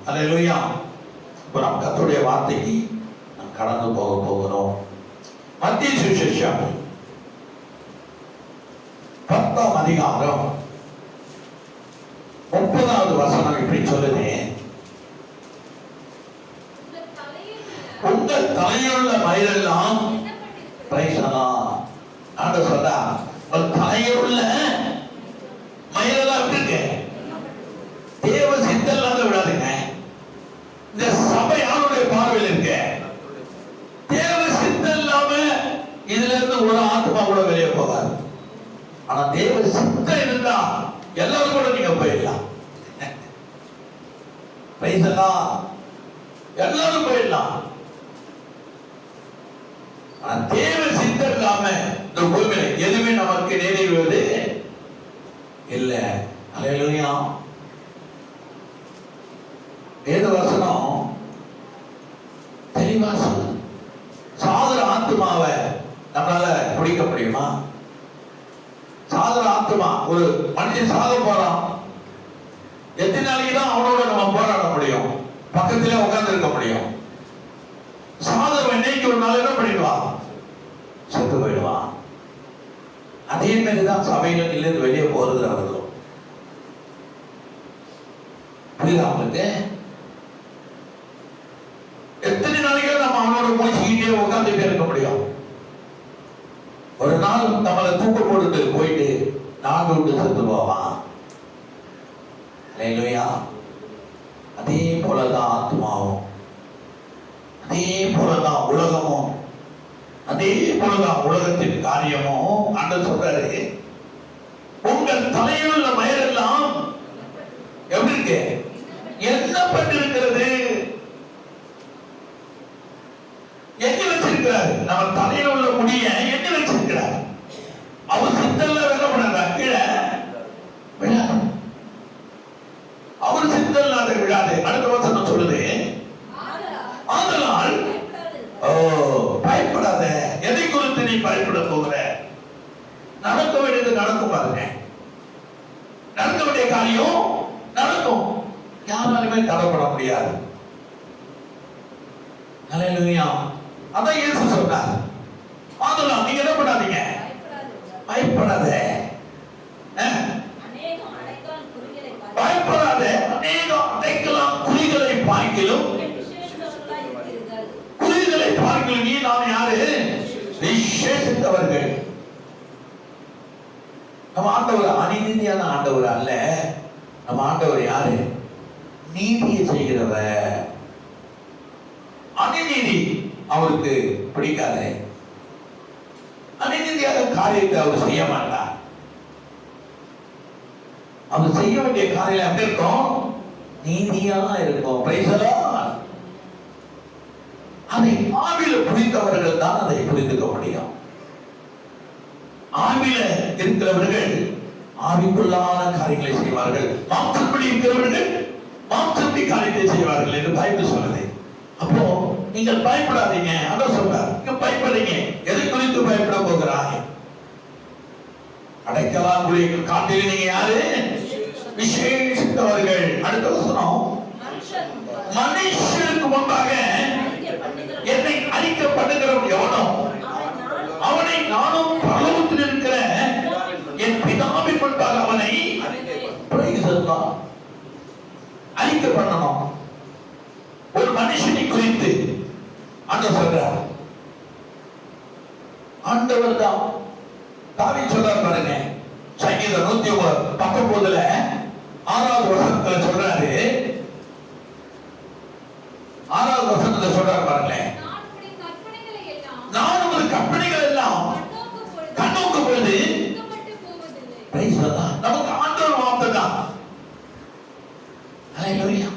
அல்லேலூயா. இப்போ நாம் கர்த்தருடைய வார்த்தைக்கு நாம் கடந்து போகிறோம். மத்திய சுவிசேஷம் 10ஆம் அதிகாரம் 30வது வசனம் இப்படி சொல்லுது, உங்கள் தலையுள்ள மயிரெல்லாம் சொல்றா, உங்கள் தலையுள்ள மயிரெல்லாம் இருக்கு. தேவ சித்தம் விடாதுங்க. இந்த சபை யாருடைய பார்வையில் இருக்கு? தேவ சித்தம் இல்லாம இதுல இருந்து ஒரு ஆத்மா கூட வெளியே போகாது. ஆனா தேவ சித்தம் இருந்தா எல்லாரும் கூட நீங்க போயிடலாம். எல்லாரும் போயிடலாம். தேவ சித்தம் இல்லாம இந்த பூமியில எதுவுமே நமக்கு நிறைவேறுவது இல்லை. அல்லேலூயா. வேத வசனம் தெளிவா சொல்லுது. சாதர ஆத்மாவை நம்மளால பிடிக்க முடியுமா? சாதர ஆத்மா, ஒரு மனுஷன் சாக போறான், எத்தனை நாளைக்கு தான் அவனோட நம்ம போராட முடியும்? பக்கத்திலே உட்கார்ந்து இருக்க முடியும்? சாதரம் என்னைக்கு ஒரு நாள் என்ன பண்ணிடுவான்? செத்து போயிடுவான். அதே மாதிரிதான் சபையில இருந்து வெளியே போறது அவர்களும். புரியுதா அவங்களுக்கு? எத்தனை நாளைக்கு நம்ம அவனோட முடிச்சுக்கிட்டே உட்காந்துட்டே இருக்க முடியும்? ஒரு நாள் நம்மளை தூக்க போட்டு போயிட்டு நாடு விட்டு செத்து போவான். அல்லேலூயா. அதே போலதான் ஆத்மாவும், அதே போலதான் உலகமும், அதே போலதான் உலகத்தின் காரியமும். ஆண்டவர் சொல்றாரு, உங்கள் தலையுள்ள மயிரெல்லாம் எப்படி இருக்கு? எண்ணப்பட்டிருக்கிறது. எண்ணி வச்சிருக்கிறார். நம்ம தலையில உள்ள முடிய எண்ணி வச்சிருக்கிறார். அவர் சித்தல்ல என்ன பண்ணாங்க? கீழே விழாது. அவர் சித்தல்ல அதை விழாது. அடுத்த வசனம் சொல்லுது, ஆதலால் பயப்படாத. எதை குறித்து நீ பயப்பட போகிற? நடக்க வேண்டியது நடக்கும். பாருங்க, நடக்க வேண்டிய காரியம் நடக்கும். யாராலுமே தடைப்பட முடியாது. அல்லேலூயா. அதான் இயேசு சொன்னார். ஆதலால் நீங்க என்ன பண்ணாதீங்க? பயப்படாத. பயப்படாத. அநேகம் அடைக்கலாம் குறிகளை பார்க்கிலும், குறிகளை பார்க்கிலும் நீ நாம் யாரு? விசேஷித்தவர்கள். நம்ம ஆண்டவர் அநீதியான ஆண்டவர் அல்ல. நம்ம ஆண்டவர் யாரு? நீதியை செய்கிறவர். அநீதி அவருக்கு பிடிக்காது. அநீதியான காரியத்தை அவர் செய்ய மாட்டார். அவர் செய்ய வேண்டிய காரியம் எப்படி இருக்கும்? நீதியா இருக்கும். அதை ஆவில புரிந்தவர்கள் தான் அதை புரிந்துக்க முடியும். ஆவில இருக்கிறவர்கள் ஆவிக்குள்ளான காரியங்களை செய்வார்கள். மாம்சப்படி இருக்கிறவர்கள் மாம்சப்படி காரியத்தை செய்வார்கள் என்று பைபிள் சொல்லுது. அப்போ நீங்கள் பயப்படாதீங்க. அதான் சொல்றார், நீங்க பயப்படாதீங்க. எதை குறித்து பயப்பட போகிறாய்? அடைக்கலாம் குழிக்கு காட்டில் நீங்க யாரு? விசேஷித்தவர்கள். அடுத்த வசனம், மனுஷனுக்கு முன்பாக என்னை அழிக்கப்படுகிறவன் எவனோ அவனை நானும் பரலோகத்தில் இருக்கிற என் பிதாவின் முன்பாக அவனை அழிக்க பண்ணணும். ஒரு மனுஷனை குறித்து ஆண்டவர் சொல்றார். ஆண்டவர் தான் தாவீது சொல்றார் பாருங்க, சங்கீதம் 119 6வது வசனத்துல சொல்றாரு. 6வது வசனத்துல சொல்றாரு பாருங்களேன், நான் உமது கற்பனைகள் எல்லாம் கண்ணோக்கும் பொழுது நமக்கு ஆண்டவர் வார்த்தை தான். அல்லேலூயா.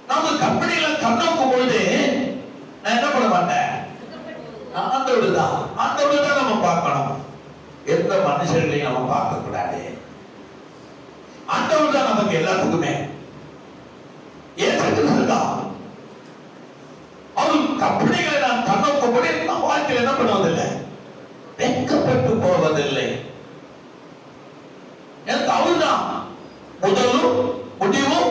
நம்ம கற்பனைகளை கண்ணோக்கும் பொழுது நான் என்ன பண்ண மாட்டேன்? ஆண்டவர் தான். ஆண்டவர் தான் நம்ம பார்க்கணும். எந்த மனுஷர்களையும் நம்ம பார்க்க கூடாது. ஆண்டவர் தான் நமக்கு எல்லாத்துக்குமே. அவர் கற்பனைகளை நான் கண்ணோக்கும்படி நம் வாழ்க்கையில் என்ன பண்ணுவதில்லை? வெட்கப்பட்டு போவதில்லை. எனக்கு அவர்தான் முதலும் முடிவும்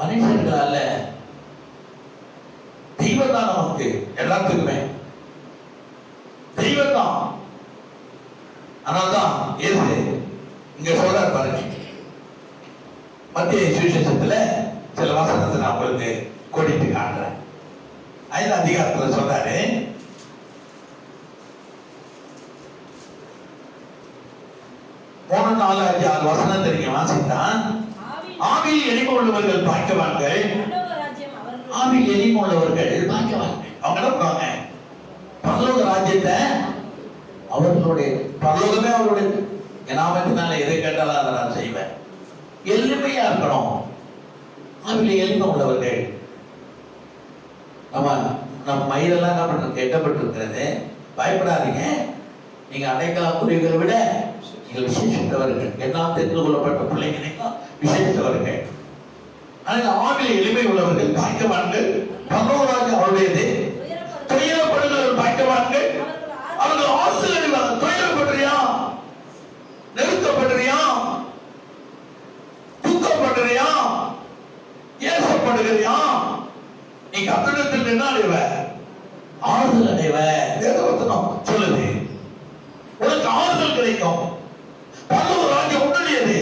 மனுஷர்கள் அல்ல, தெய்வம் தான் நமக்கு எல்லாத்துக்குமே, தெய்வம் தான். அதனால்தான் இயேசு இங்க சொல்றார் பாருங்க, மத்திய சுவிசேஷத்துல சில வசனத்தை நான் உங்களுக்கு கோடிட்டு காட்டுறேன். 5ஆம் அதிகாரத்துல சொல்றாரு, 3, 4, 5, 6 வசனம் தெரியும் வாசித்தான். ஆவியில் எளிமை உள்ளவர்கள் பாக்கியவான்கள், ஆவியில் எளிமை உள்ளவர்கள் பாக்கியவான்கள். அவங்க என்ன பண்ணுவாங்க? பரலோக ராஜ்யத்தை அவர்களுடைய, பரலோகமே அவருடைய நாமத்தினால எதை கேட்டாலும் அதை நான் செய்வேன். எளிமையா இருக்கணும். ஆவியில எளிமை உள்ளவர்கள். நம்ம மயிரெல்லாம் என்ன பண்றது? கெட்டப்பட்டிருக்கிறது. பயப்படாதீங்க, நீங்க அடைக்கலம் புரிவுகளை விட நீங்கள் விசேஷித்தவர்கள். எல்லாம் தெரிந்து கொள்ளப்பட்ட பிள்ளைங்க விசேஷித்தவர்கள். ஆனால் ஆவில எளிமை உள்ளவர்கள் பாக்கியவான்கள், பரலோகராஜ்யம் அவருடையது. துயரப்படுகிறவர்கள் பாக்கியவான்கள், அவர்கள் ஆசீர்வதிப்பார்கள். துயரப்படுறியா, நெருக்கப்படுறியா, துக்கப்படுறியா, ஏசப்படுகிறியா, நீ கத்திடத்தில் என்ன அடைவ? ஆறுதல் அடைவ. வேதவசனம் சொல்லுது, உனக்கு ஆறுதல் கிடைக்கும். பரலோக ராஜ்யம் உடனடியது.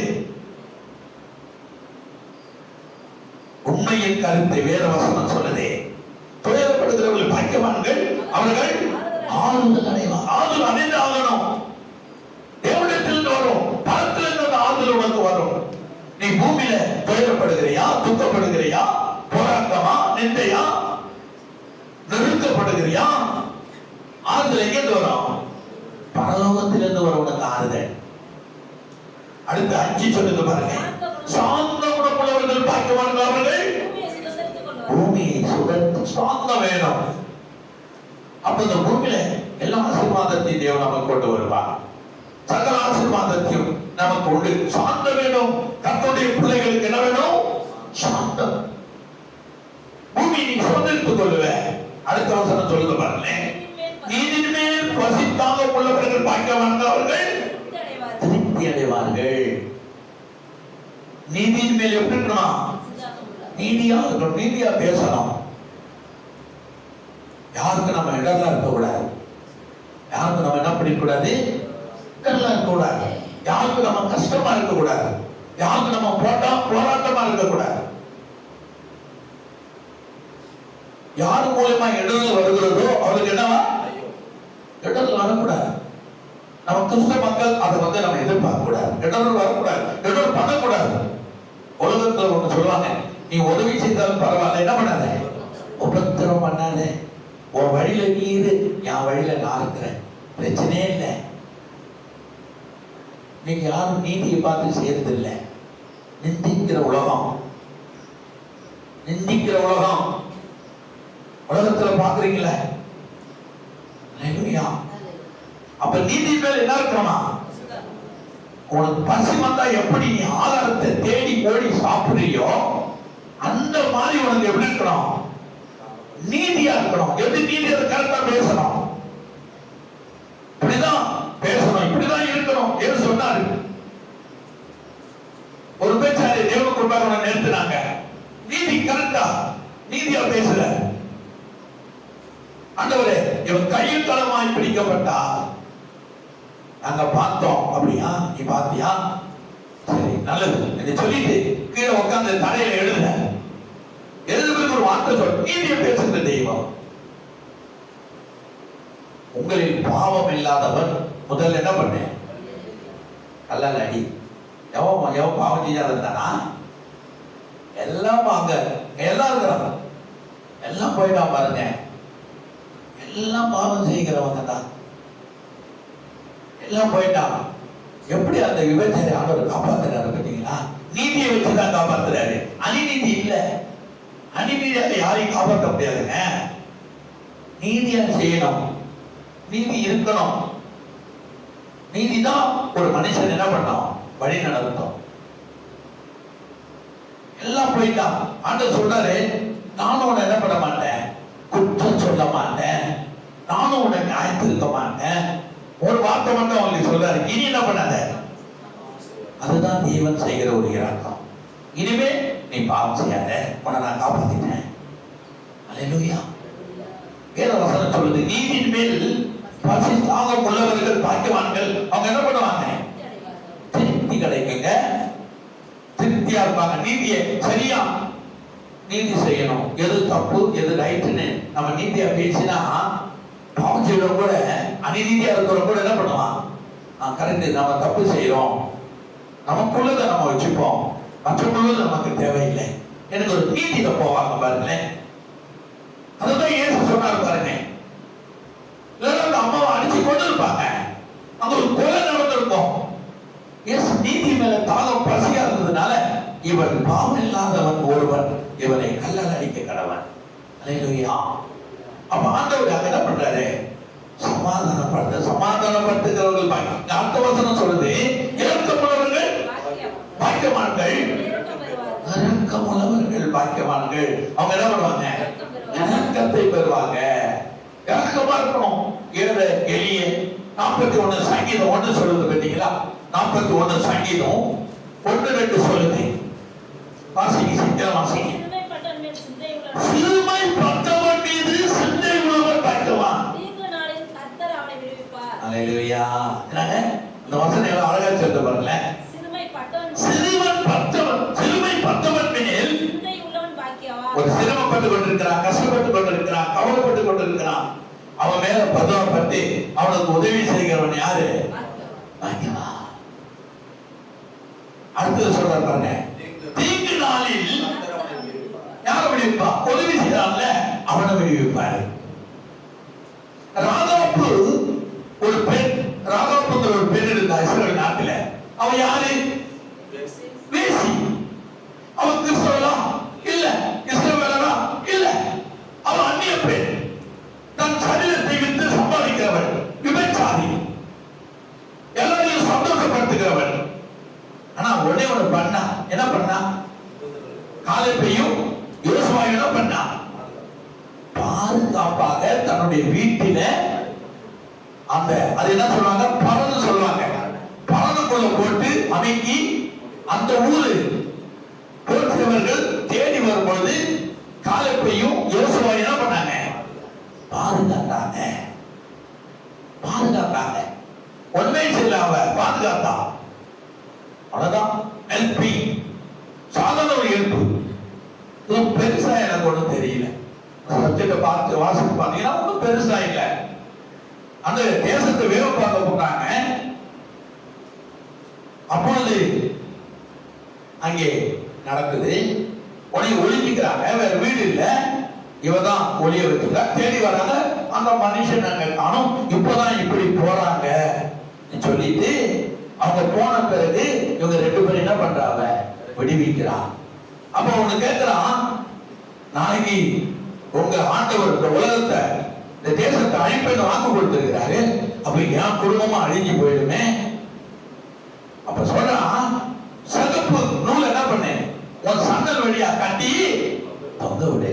உண்மையின் கருத்தை வேதவசனம் சொல்லுது. துயரப்படுகிறவர்கள் பாக்கியவான்கள், அவர்கள் ஆறுதல் அடைவார். ஆறுதல் அடைந்து ஆகணும். தேவனிடத்திலிருந்து வரும், பரத்திலிருந்து அந்த ஆறுதல் உனக்கு வரும். நீ பூமியில துயரப்படுகிறியா, துக்கப்படுகிறியா, போராட்டமா, நிந்தையா, நெருக்கப்படுகிறியா, ஆறுதல் எங்கிருந்து வரும்? பரலோகத்திலிருந்து வரும் உனக்கு ஆறுதல். அடுத்து 5 சொல்லுங்க பாருங்க, சாந்த குணமுள்ளவர்கள் பாக்கியவான்கள், அவர்கள் பூமியை சுதந்திர. சாந்தம் வேணும். அப்ப இந்த பூமியில எல்லா ஆசீர்வாதத்தையும் தேவன் நமக்கு கொண்டு வருவார். சகல ஆசீர்வாதத்தையும் நமக்கு உண்டு. சாந்தம் வேணும். கர்த்தருடைய பிள்ளைகளுக்கு என்ன வேணும்? சாந்தம். பூமி நீ சுதந்திரித்துக் கொள்ளுவ. அடுத்த வசனம் சொல்லுங்க பாருங்க, நீதியின் மேல் பசித்தாக உள்ளவர்கள் பாக்கியவான்கள், அவர்கள் திருப்தி அடைவார்கள். நீதியின் மேல் எப்படி இருக்கணும்? நீதியா இருக்கணும், நீதியா பேசணும். யாருக்கு நம்ம இடர்லாம் இருக்கக்கூடாது, யாருக்கு நம்ம என்ன பண்ணிக்கூடாது? இடர்லாம் இருக்கக்கூடாது, யாருக்கு நம்ம கஷ்டமா இருக்கக்கூடாது, யாருக்கு நம்ம போராட்டமா இருக்கக்கூடாது. யாரு மூலமா இடர்கள் வருகிறதோ அவருக்கு என்னவா? இடர்கள் வரக்கூடாது. நம்ம கிறிஸ்தவ மக்கள் அதை நம்ம எதிர்பார்க்க கூடாது. இடர்கள் வரக்கூடாது, இடர்கள் பண்ணக்கூடாது. உலகத்துல ஒண்ணு சொல்லுவாங்க, நீ உதவி செய்தாலும் பரவாயில்ல, என்ன பண்ணாத? உபத்திரம் பண்ணாத. உன் வழியில நீ இரு, என் வழியில நான் இருக்கிறேன், பிரச்சனையே இல்லை. நீங்க யாரும் நீதியை பார்த்து செய்யறது இல்லை. நிந்திக்கிற உலகம், நிந்திக்கிற உலகம். உலகத்துல பாக்குறீங்களா? அப்ப நீதி மேல் என்ன இருக்கணும்? உனக்கு பசி வந்தா எப்படி நீ ஆதாரத்தை தேடி ஓடி சாப்பிடுறியோ அந்த மாதிரி உனக்கு எப்படி இருக்கணும்? நீதியா இருக்கணும். எப்படி நீதி? அதை கரெக்டா பேசணும், இப்படிதான் பேசணும், இப்படிதான் இருக்கணும். ஏன்னு சொன்னாரு, ஒரு பேச்சாரி தேவ குடும்பம் நிறுத்தினாங்க. நீதி கரெக்டா, நீதியா பேசுற. ஆண்டவரே, இவன் கையில் களமாய் பிடிக்கப்பட்டா நாங்க பார்த்தோம். அப்படியா? நீ பார்த்தியா? சரி, நல்லது என்று சொல்லிட்டு கீழே உட்கார்ந்து தலையில எழுதுறதுக்கு ஒரு வார்த்தை சொல். நீதியை பேசுகிற தெய்வம். உங்களில் பாவம் இல்லாதவன் முதல்ல என்ன பண்ண? கல்லால் அடி. எவன் பாவம் செய்யாத இருந்தானா? எல்லாம் வாங்க, எல்லாம் இருக்கிறாங்க, எல்லாம் போயிட்டா பாருங்க. எல்லாம் பாவம் செய்கிறவங்க தான், எல்லாம் போயிட்டான். எப்படி அந்த விபச்சாரி ஆண்டவர் காப்பாத்துறாரு பார்த்தீங்களா? நீதியை வச்சுதான் காப்பாத்துறாரு, அநீதி இல்ல. அநீதியாக யாரையும் காப்பாற்ற முடியாதுங்க. நீதியா செய்யணும், நீதி இருக்கணும். நீதிதான் ஒரு மனுஷன் என்ன பண்ணோம்? வழி நடத்தோம். எல்லாம் போயிட்டான். ஆண்டவர் சொல்றாரு, நானும் உன்னை என்ன பண்ண மாட்டேன், குற்றம் சொல்ல மாட்டேன், நானும் உன்னை நியாயத்திருக்க மாட்டேன். ஒரு வார்த்தை மட்டும் அவங்களுக்கு சொல்றாரு, இனி என்ன பண்ணாத, அதுதான் தேவன் செய்கிற ஒரு இரக்கம். இனிமே நீ பாவம் செய்யாத, உன்னை நான் காப்பாத்திட்டேன். அல்லேலூயா. வேத வசனம் சொல்லுது, நீதியின் மேல் பசி தாகம் உள்ளவர்கள் பாக்கியவான்கள். அவங்க என்ன பண்ணுவாங்க? திருப்தி கிடைக்குங்க, திருப்தியா இருப்பாங்க. நீதியை சரியா நீதி செய்யணும். எது தப்பு எது ரைட்டுன்னு நம்ம நீதியா பேசினா, பாவம் செய்யறவங்க கூட அநீதியா இருக்கிறவங்க கூட என்ன பண்ணுவான்? கரெக்ட், நம்ம தப்பு செய்யறோம், நமக்குள்ளதை நம்ம வச்சுப்போம், மற்றவங்களும் நமக்கு தேவையில்லை, எனக்கு ஒரு நீதியில போவாங்க பாருங்களேன். அதுதான் இயேசு சொன்னார் பாருங்க. இல்லைன்னா அந்த அம்மாவை அடிச்சு கொண்டு இருப்பாங்க, அங்க ஒரு கொலை நடந்திருக்கும். இயேசு நீதி மேல தாகம் பசியா இருந்ததுனால, இவன் பாவம் இல்லாதவன் ஒருவன், இவனை கல்லால் அடிக்க கடவன். அல்லேலூயா. அப்ப ஆண்டவர் அங்க என்ன பண்றாரு? சமாதானப்படுத்துகிறவர்கள் பாக்கியம். அடுத்த வசனம் சொல்லுது, இரக்கமுள்ளவர்கள் பாக்கியவான்கள், இரக்கமுள்ளவர்கள் பாக்கியவான்கள். அவங்க என்ன பண்ணுவாங்க? இரக்கத்தை பெறுவாங்க. இரக்கமா இருக்கணும். ஏழை எளிய 41 சங்கீதம் 1 சொல்லுது பார்த்தீங்களா? 41 சங்கீதம் 1-2 சொல்லுது. வாசிங்க, சீக்கிரம் வாசிங்க. சிறுமைப்பட்டவன் மீது சிந்தை உள்ளவர் பாக்கியவான். அல்லேலூயா. என்னங்க இந்த வசனம் எவ்வளவு அழகா சொல்லிட்டு பாருங்களேன். சிறுமைப்பட்டவன் மேல் சிந்தை உள்ளவன் பாக்கியவான். ஒரு சிரமப்பட்டு கொண்டிருக்கிறான், கஷ்டப்பட்டு கொண்டிருக்கிறான், கவலைப்பட்டு கொண்டிருக்கிறான், அவன் மேல பதவப்பட்டு அவனுக்கு உதவி செய்கிறவன் யாரு? பாக்கியவான். அடுத்தது சொல்றாரு பாருங்க, தீங்கு நாளில் யாரை விடுவிப்பா? உதவி செய்யறான்ல அவனை விடுவிப்பாரு. ராகாப்பு ஒரு பெண், ராகாப்புங்கிற ஒரு பெண் இருந்தா இஸ்ரவேல் நாட்டில. அவ யாரு? வேசி. அவ கிறிஸ்தவளா? இல்ல. இஸ்ரவேலா? இல்ல. அவ அந்நிய பெண், தன் சரீரத்தை விட்டு சம்பாதிக்கிறவள், விபச்சாரி, எல்லாரையும் சந்தோஷப்படுத்துகிறவள். ஆனா ஒரே ஒரு பண்ணா, என்ன பண்ணா? காலேபையும் யோசுவா என்ன பண்ணா? பாதுகாப்பாக தன்னுடைய வீட்டில அந்த அது என்ன சொல்லுவாங்க? பலன்னு சொல்லுவாங்க. பலனுக்குள்ள போட்டு அமைக்கி அந்த ஊரு போற்றவர்கள் தேடி வரும்பொழுது காலேபையும் யோசுவா என்ன பண்ணாங்க? பாதுகாத்தாங்க. பாதுகாத்தாங்க. ஒன்மை செல்ல அவ பாதுகாத்தா. அவ்வளவுதான். எல்பி சாதாரண ஒரு எழுப்பு. இது பெருசா எனக்கு ஒன்றும் தெரியல. சப்ஜெக்ட பார்த்து வாசித்து பார்த்தீங்கன்னா ஒன்றும் பெருசா இல்லை. அந்த தேசத்தை வேவு பார்க்க போனாங்க. அப்பொழுது அங்கே நடக்குது. உடனே ஒளிஞ்சிக்கிறாங்க, வேற வீடு இல்லை. இவதான் ஒளிய வச்சுக்கிறா. தேடி வராங்க, அந்த மனுஷன் அங்க காணும். இப்பதான் இப்படி போறாங்க சொல்லிட்டு அவங்க போன பிறகு இவங்க 2 பேரும் என்ன பண்றாங்க? விடுவிக்கிறான். அப்ப அவனு கேட்கிறான், நாளைக்கு உங்க ஆண்டவர் இந்த உலகத்தை, இந்த தேசத்தை அழிப்பேன்னு வாக்கு கொடுத்திருக்கிறாரு, அப்ப என் குடும்பமா அழிஞ்சு போயிடுமே. அப்ப சொல்றான், சிகப்பு நூல் என்ன பண்ணு, உன் சன்னல் வழியா கட்டி தொங்க விடு.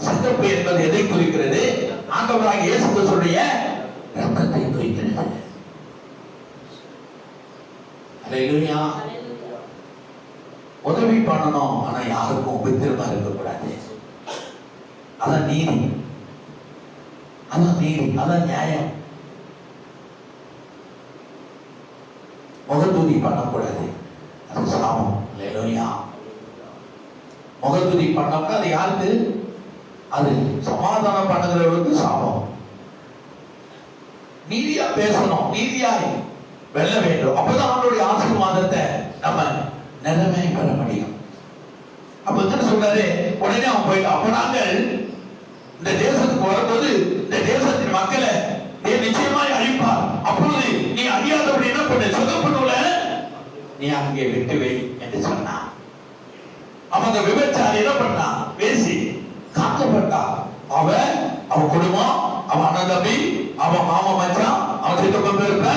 சிகப்பு என்பது எதை குறிக்கிறது? ஆண்டவராகிய இயேசு கிறிஸ்துவுடைய இரக்கத்தை குறிக்கிறது. அல்லேலூயா. உதவி பண்ணணும், ஆனா யாருக்கும் உபத்திரமா இருக்கக்கூடாது. அதான் நீதி, அதான் நீதி, அதான் நியாயம். முகத்துதி பண்ணக்கூடாது, அது சாபம். அல்லேலூயா. முகத்துதி பண்ணோம்னா அது யாருக்கு? அது சமாதானம் பண்ணுகிறவர்களுக்கு சாபம். நீதியா பேசணும், நீதியாய் வெல்ல வேண்டும். அப்பதான் அவனுடைய ஆசீர்வாதத்தை நம்ம நிலைமை பெற முடியும். அப்ப என்ன சொல்றாரு? உடனே அவன் போயிட்டு, அப்ப நாங்கள் இந்த தேசத்துக்கு வரும்போது இந்த தேசத்தின் மக்களை நிச்சயமாய் அழிப்பார். அப்பொழுது நீ அறியாதபடி என்ன பண்ண? சுகப்பட்டுள்ள நீ அங்கே விட்டு வை என்று சொன்னான். அவங்க விபச்சாரி என்ன பண்ணா? பேசி காக்கப்பட்டா. அவன் குடும்பம், அவன் அண்ணன் தம்பி, அவன் மாமா மச்சான், அவன் சித்தப்ப பெருப்ப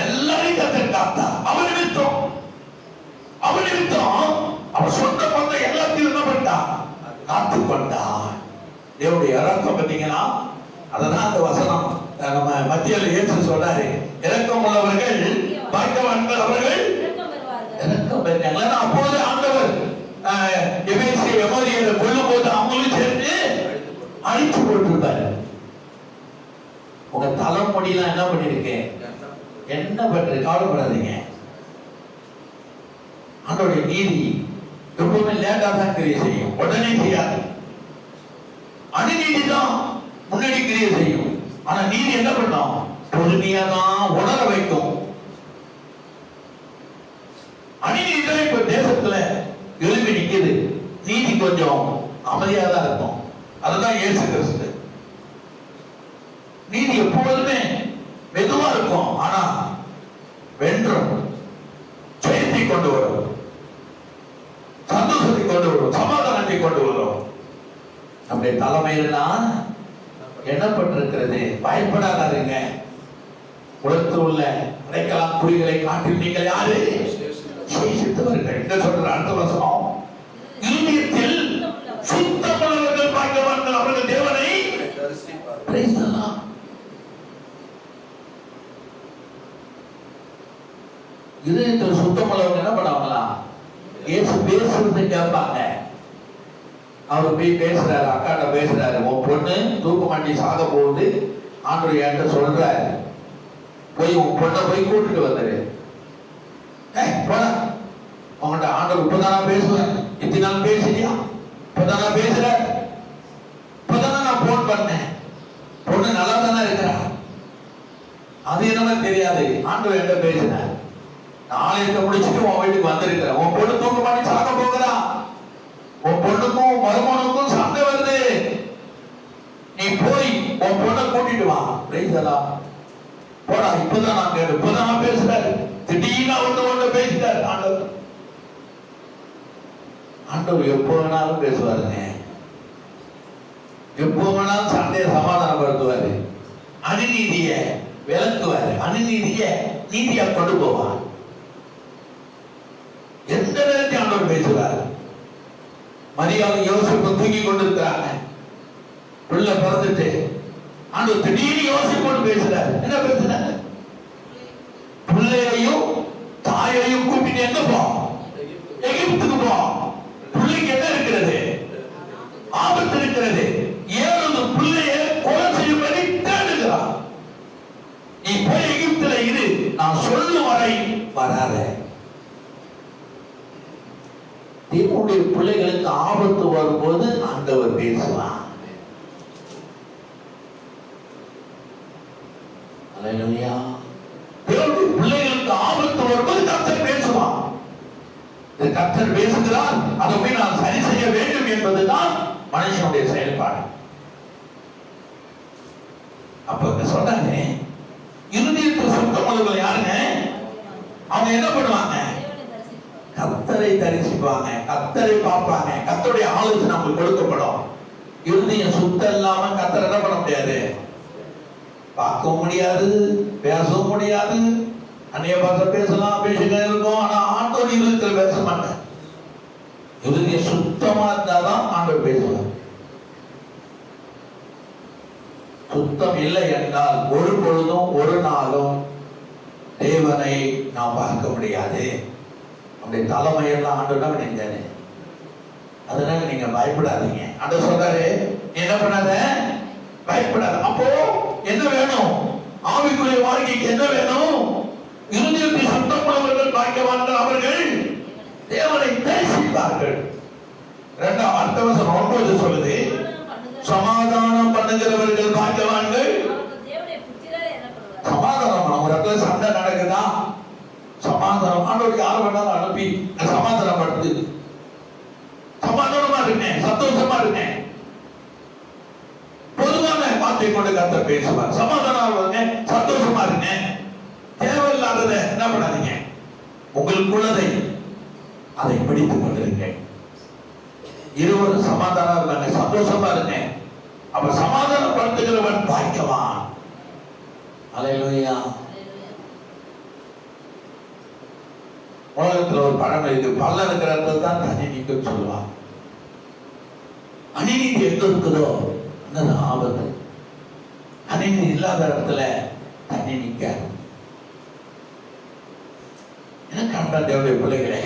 எல்லாரையும் கத்தர் காத்தா. அவன் நிமித்தம் அவன் சொந்த பந்த எல்லாத்தையும் என்ன பண்ணா? காத்து கொண்டான். தேவனுடைய இரக்கம் பார்த்தீங்கன்னா, அததான் அந்த வசனம் நம்ம மத்தியில இயேசு சொல்றாரு, இரக்கம் உள்ளவர்கள் பாக்கியவான்கள், அவர்கள் எவ்வளவு பேர் இருக்காங்க. அப்போது ஆண்டவர் எமோரியரை கொல்லும் போது அவங்களும் சேர்த்து அழிச்சு போட்டிருப்பாரு. உங்க தலைமுடியெல்லாம் என்ன பண்ணிருக்கேன், என்ன பண்றது, கவலைப்படாதீங்க. ஆண்டோடைய நீதி எப்பவுமே லேட்டா தான் கிரியை செய்யும், உடனே செய்யாது. அநீதி தான் முன்னாடி கிரியை செய்யும். ஆனா நீதி என்ன பண்ணும், பொறுமையா தான் உணர வைக்கும். அநீதி தான் இப்ப தேசத்துல எழுப்பி நிக்குது. நீதி கொஞ்சம் அமைதியா தான் இருக்கும். அதுதான் இயேசு கிறிஸ்து. நீதி எப்பொழுதுமே மெதுவா இருக்கும், ஆனா வென்றும் ஜெயத்தை கொண்டு வரும், சந்தோஷத்தை கொண்டு வரும், சமாதானத்தை கொண்டு வரும். நம்முடைய தலைமையெல்லாம் எண்ணப்பட்டிருக்கிறது. பயப்படாதீங்க. உலகத்தில் உள்ள அடைக்கலாம் குறிகளை காட்டில் நீங்கள் யாரு விசேஷித்தவர்கள். என்ன சொல்ற அடுத்த வசனம், இருதயத்தில் சுத்தமுள்ளவர்கள் பாக்கியவான்கள், அவர்கள் தேவனை தரிசிப்பார்கள். இதயத்தில் சுத்தமுள்ளவங்க என்ன பண்ணுவாங்களா, இயேசு பேசுறது கேட்பாங்க. அவர் போய் பேசுறாரு, அக்காட்ட பேசுறாரு, உன் பொண்ணு தூக்கு மாட்டி சாக போகுது, ஆண்டவர் என்கிட்ட சொல்றாரு, போய் உன் பொண்ணை போய் கூட்டிட்டு வந்துரு. போன உங்கள்கிட்ட ஆண்டவர் இப்பதானா பேசுவேன், இத்தனை நாள் பேசுறியா, இப்பதானா பேசுற, இப்பதானா நான் போன் பண்ணேன், பொண்ணு நல்லா தானே இருக்கிறா, அது என்னமே தெரியாது. ஆண்டவர் என்கிட்ட பேசினார், நாளைக்கு முடிச்சுட்டு உன் வீட்டுக்கு வந்திருக்கிற, உன் பொண்ணு தூக்க மாட்டி சாக போகிறா, உன் பொண்ணுக்கும் மருமனுக்கும் சண்டை வருது, நீ போய் உன் பொண்ணை கூட்டிட்டு வா. போடா, இப்பதான் நான் கேட்டு, இப்பதான் நான் பேசுறாரு. திடீர்னு ஒன்று பேசிட்டாரு ஆண்டவர். ஆண்டவர் எப்போ வேணாலும் பேசுவாருங்க, எப்போ வேணாலும் சண்டையை சமாதானப்படுத்துவாரு, அநீதிய விளக்குவாரு, அநீதிய நீதியா கொண்டு போவார். எந்த நேரத்தையும் ஆண்டவர் பேசுவார். மரியாதை யோசிப்பு தூங்கி கொண்டிருக்கிறாங்க, பிள்ளை பிறந்துட்டு ஆண்டவர் திடீர்னு யோசிப்போடு பேசுறாரு. என்ன பேசுறாரு, பிள்ளையையும் தாயையும் கூப்பிட்டு எங்க போ, எகிப்துக்கு போ, பிள்ளைக்கு என்ன இருக்கிறது, ஆபத்து இருக்கிறது, ஏழு பிள்ளைய கொலை செய்யும்படி தேடுகிறான், நீ போய் எகிப்துல இரு, நான் சொல்லும் வரை வராத. தேவனுடைய பிள்ளைகளுக்கு ஆபத்து வரும்போது ஆண்டவர் பேசுவார். அல்லேலூயா. தேவனுடைய பிள்ளைகளுக்கு ஆபத்து வரும்போது கர்த்தர் பேசுவார். கர்த்தர் பேசுகிறார், அதை போய் நான் சரி செய்ய வேண்டும் என்பதுதான் மனுஷனுடைய செயல்பாடு. அப்ப சொல்றாங்க, இருதயத்தில் சுத்தமுள்ளவர்கள் யாருங்க, அவங்க என்ன பண்ணுவாங்க, கர்த்தரை தரிசிப்பாங்க, கர்த்தரை பார்ப்பாங்க, கர்த்தருடைய ஆலோசனை நமக்கு கொடுக்கப்படும். இருதயம் சுத்தம் இல்லாம கர்த்தரை என்ன பண்ண முடியாது, பார்க்கவும் முடியாது, பேசவும் முடியாது. அந்நிய பாஷை பேசலாம், பேசிக்க இருக்கும், ஆனா ஆண்டவர் இருதயத்தில் பேச மாட்டேன். இருதயம் சுத்தமா இருந்தாதான் ஆண்டவர் பேசுவார். சுத்தம் இல்லை என்றால் ஒரு பொழுதும் ஒரு நாளும் தேவனை நாம் பார்க்க முடியாது. அப்படி தலைமையெல்லாம் ஆண்டவனா பண்ணிருக்காரு. அதனால நீங்க பயப்படாதீங்க. ஆண்டவர் சொல்றாரு, என்ன பண்ணாத, பயப்படாத. அப்போ என்ன வேணும், ஆவிக்குரிய வாழ்க்கைக்கு என்ன வேணும், இருதயத்தில் சுத்தமுள்ளவர்கள் பாக்கியவான்கள், அவர்கள் தேவனை தரிசிப்பார்கள். இரண்டாம் அடுத்த வசனம் 9 சொல்லுது, சமாதானம் பண்ணுகிறவர்கள் பாக்கியவான்கள். சமாதானம், ஒரு இடத்துல சண்டை நடக்குதா, சமாதானம், ஆண்டவர் யாரை வேணாலும் அனுப்பி சமாதானப்படுத்து, சமாதானமா இருக்கேன், சந்தோஷமா இருக்கேன், பொதுவான வார்த்தை கொண்டு கர்த்தர் பேசுவார். சமாதானம் சந்தோஷமா இருக்கேன், தேவையில்லாததை என்ன பண்ணாதீங்க, உங்களுக்குள்ளதை அதை பிடித்துக் கொண்டிருங்க. இருவரும் சமாதானம் இருக்காங்க, சந்தோஷமா இருக்கேன். அப்ப சமாதானப்படுத்துகிறவன் பாக்கியவான். அல்லேலூயா. உலகத்துல ஒரு பழம் இருக்கு, பல்ல இருக்கிற இடத்துல தான் தண்ணி நிற்கும் சொல்லுவான். அநீதி எங்க இருக்குதோ அந்த ஆபத்து, அநீதி இல்லாத இடத்துல தண்ணி நிற்காது. எனக்கு அன்பா தேவனுடைய பிள்ளைகளே,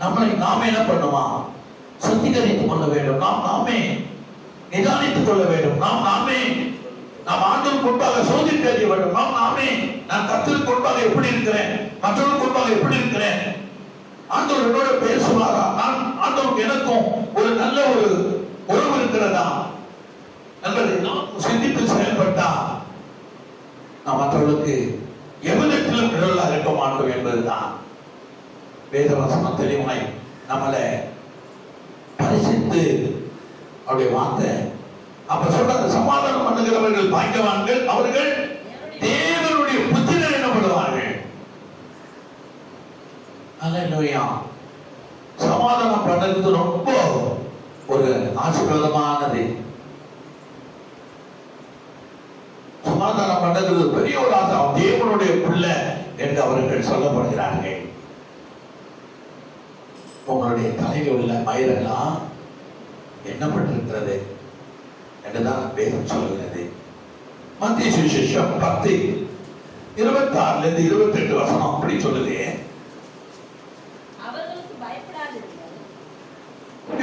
நம்மளை நாமே என்ன பண்ணுமா? சுத்திகரித்துக் கொள்ள வேண்டும். நாம் நாமே நிதானித்துக் கொள்ள வேண்டும். நாம் ஆண்டவருக்கு முன்பாக சோதித்து அறிய வேண்டும். நாம் நாமே நான் கர்த்தருக்கு முன்பாக எப்படி இருக்கிறேன், மற்றவருக்கு முன்பாக எப்படி இருக்கிறேன், ஆண்டவர் என்னோட பேசுவாரா, நான் ஆண்டவருக்கு எனக்கும் ஒரு நல்ல ஒரு உறவு இருக்கிறதா என்பதை நாம் சிந்தித்து செயல்பட்டா நாம் மற்றவர்களுக்கு எவ்விதத்திலும் நிழலா இருக்க மாட்டோம் என்பதுதான் வேதவசனம் தெளிவாய் நம்மளை பரிசித்து அவருடைய வார்த்தை. அப்ப சொல்றாங்க, சமாதானம் பண்ணுகிறவர்கள் பாக்கியவான்கள், அவர்கள் தேவனுடைய புத்திரர் எனப்படுவார்கள். அல்லேலூயா. சமாதானம் பண்றது ரொம்ப ஒரு ஆசீர்வாதமானது. சமாதானம் பண்றது பெரிய ஒரு ஆசை. தேவனுடைய பிள்ளை என்று அவர்கள் சொல்லப்படுகிறார்கள். உங்களுடைய தலையில் உள்ள மயிரெல்லாம் எண்ணப்பட்டிருக்கிறது என்றுதான் வேதம் சொல்கிறது. மத்திய சுவிசேஷம் 10:26-28 வசனம் அப்படி சொல்லுது.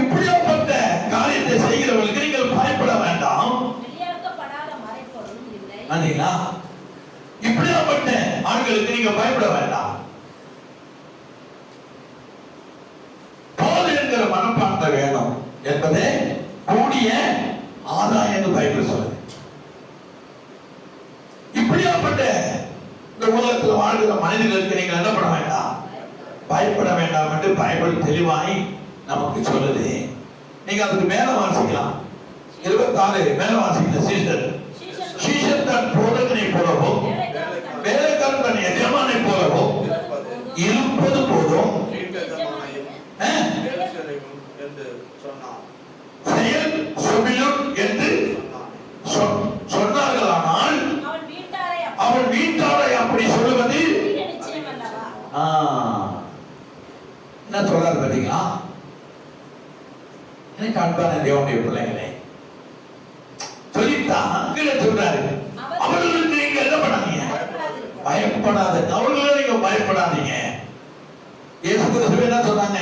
இப்படியாப்பட்ட காரியத்தை செய்கிறவர்களுக்கு நீங்கள் பயப்பட வேண்டாம். இப்படியாப்பட்ட ஆண்களுக்கு நீங்க பயப்பட வேண்டாம். போது என்கிற மனப்பான்மை வேணும் என்பதே கூடிய ஆதாயம் என்று பைபிள் சொல்லுது. இப்படியாப்பட்ட இந்த உலகத்தில் வாழ்கிற மனிதர்களுக்கு நீங்கள் என்ன பண்ண வேண்டாம், பயப்பட வேண்டாம் என்று பைபிள் தெளிவாய் நமக்கு சொல்லுது. நீங்க அதுக்கு மேல வாசிக்கலாம். 26 மேல வாசிக்கல. சீஷர் தன் போதகனை போலவும் வேலைக்காரன் தன் எஜமானை போலவும் இருப்பது போதும் செயல் சொல்லும் என்று சொன்னார்களானால் அவன் வீட்டாரை அப்படி சொல்லுவது என்ன சொல்றாரு பாத்தீங்களா? எனக்கு அன்பான தேவனுடைய பிள்ளைகளே, சொல்லித்தான் கீழே சொல்றாரு, அவர்களுக்கு நீங்க என்ன பண்ணாதீங்க, பயப்படாதீங்க. அவர்களே நீங்க பயப்படாதீங்க. இயேசு கிறிஸ்து என்ன சொன்னாங்க?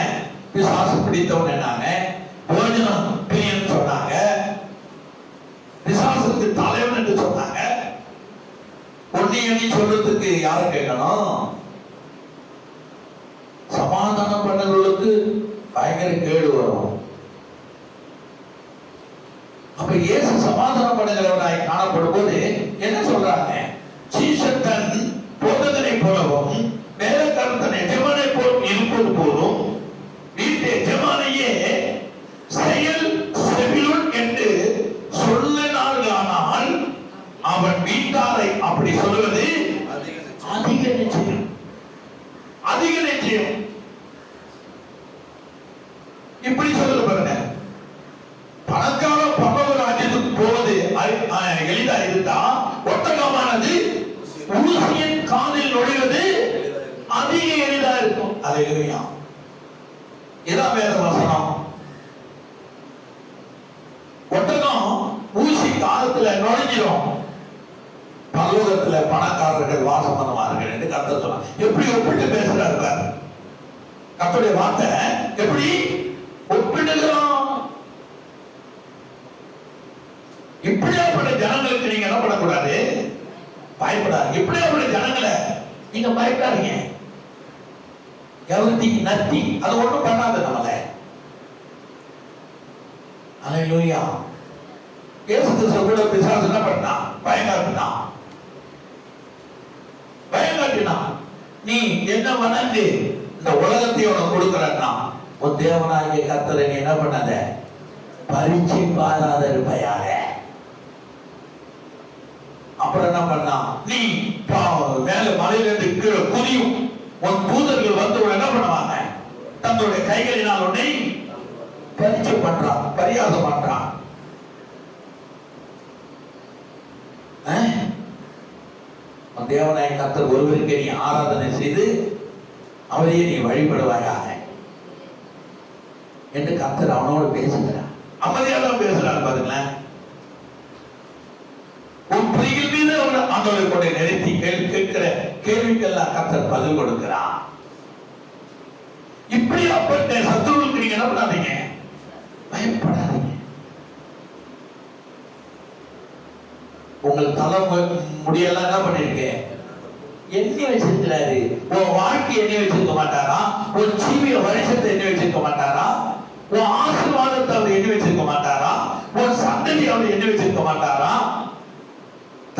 பிசாசு பிடித்தவன் என்னாங்க, போஜனம் பிரியன் சொன்னாங்க, பிசாசுக்கு தலைவன் என்று சொன்னாங்க. ஒன்னியணி சொல்றதுக்கு யார கேட்கணும்? சமாதானம் பண்ணவர்களுக்கு பயங்கர கேடு வரும். அப்ப இயேசு சமாதானம் பண்ணுகிறவராய் காணப்படும் போது என்ன சொல்றாங்க? சீஷன் தன் போதகனை போலவும் வேலைக்காரன் தன் எஜமானை போல் இருப்பது போலும் வீட்டு எஜமானையே செயல் செவிலுன் என்று சொன்னானால் அவன் வீட்டாரை அப்படி சொல்லுவது அதிக நிச்சயம். அதிக நிச்சயம். இப்படி சொல்லுது பாருங்க. பணக்கார பரலோக ராஜ்யத்துக்கு போவது எளிதா இருந்தா ஒட்டகமானது ஊசியின் காதில் நுழைவது அதிக எளிதா இருக்கும். அல்லேலூயா. இதான் வேத வசனம். ஒட்டகம் ஊசி காலத்துல நுழைஞ்சிடும், பரலோகத்துல பணக்காரர்கள் வாசம் பண்ணுவார்கள் என்று கர்த்தர் சொன்னார். எப்படி ஒப்பிட்டு பேசுறாரு பாரு. கர்த்தருடைய வார்த்தை எப்படி ஒப்பிடுகிறோம். இப்படியாப்பட்ட ஜனங்களுக்கு நீங்க என்ன பண்ணக்கூடாது? பயப்படாது. இப்படியாப்பட்ட ஜனங்களை நீங்க பயப்படாதீங்க. எவர்த்திக்கு நத்தி அது ஒண்ணும் பண்ணாது நம்மள. அல்லேலூயா. இயேசு கிறிஸ்து கூட பிசாசு என்ன பண்ணான்? பயங்காட்டினான். பயங்காட்டினான். நீ என்ன வணங்கு, இந்த உலகத்தை உனக்கு கொடுக்கிறன்னா உன் தேவனாகிய கர்த்தரை நீ என்ன பண்ணாத? பரீட்சை பாராத இருப்பையாக. அப்புறம் என்ன பண்ணா? நீ மேல மலையிலிருந்து கீழே குதியும் உன் தூதர்கள் வந்து என்ன பண்ணுவாங்க? தங்களுடைய கைகளினால் உன்னை பரீட்சை பண்றான், பரியாசம் பண்றான். தேவனாய கர்த்தர் ஒருவருக்கு நீ ஆராதனை செய்து அவரையே நீ வழிபடுவாயாக என்று கர்த்தர் அவனோடு பேசுகிறார். அமைதியாக தான் பேசுறாரு பாருங்களேன். உன் பிரியில் மீது அவர் ஆண்டவரை கொண்டு நிறுத்தி கேட்கிற கேள்விக்கெல்லாம் கர்த்தர் பதில் கொடுக்கிறார். இப்படி இப்படியாப்பட்ட சத்துருவுக்கு நீங்க என்ன பண்ணாதீங்க, பயப்படாதீங்க. உங்கள் தலை முடியெல்லாம் என்ன பண்ணிருக்கேன், எண்ணி வச்சிருக்கிறாரு. உன் வாழ்க்கை எண்ணி வச்சிருக்க மாட்டாரா? உன் ஜீவிய வருஷத்தை எண்ணி வச்சிருக்க மாட்டாரா? உன் ஆசீர்வாதத்தை அவர் எண்ணி வச்சிருக்க மாட்டாரா? உன் சந்ததி அவர் எண்ணி வச்சிருக்க மாட்டாரா?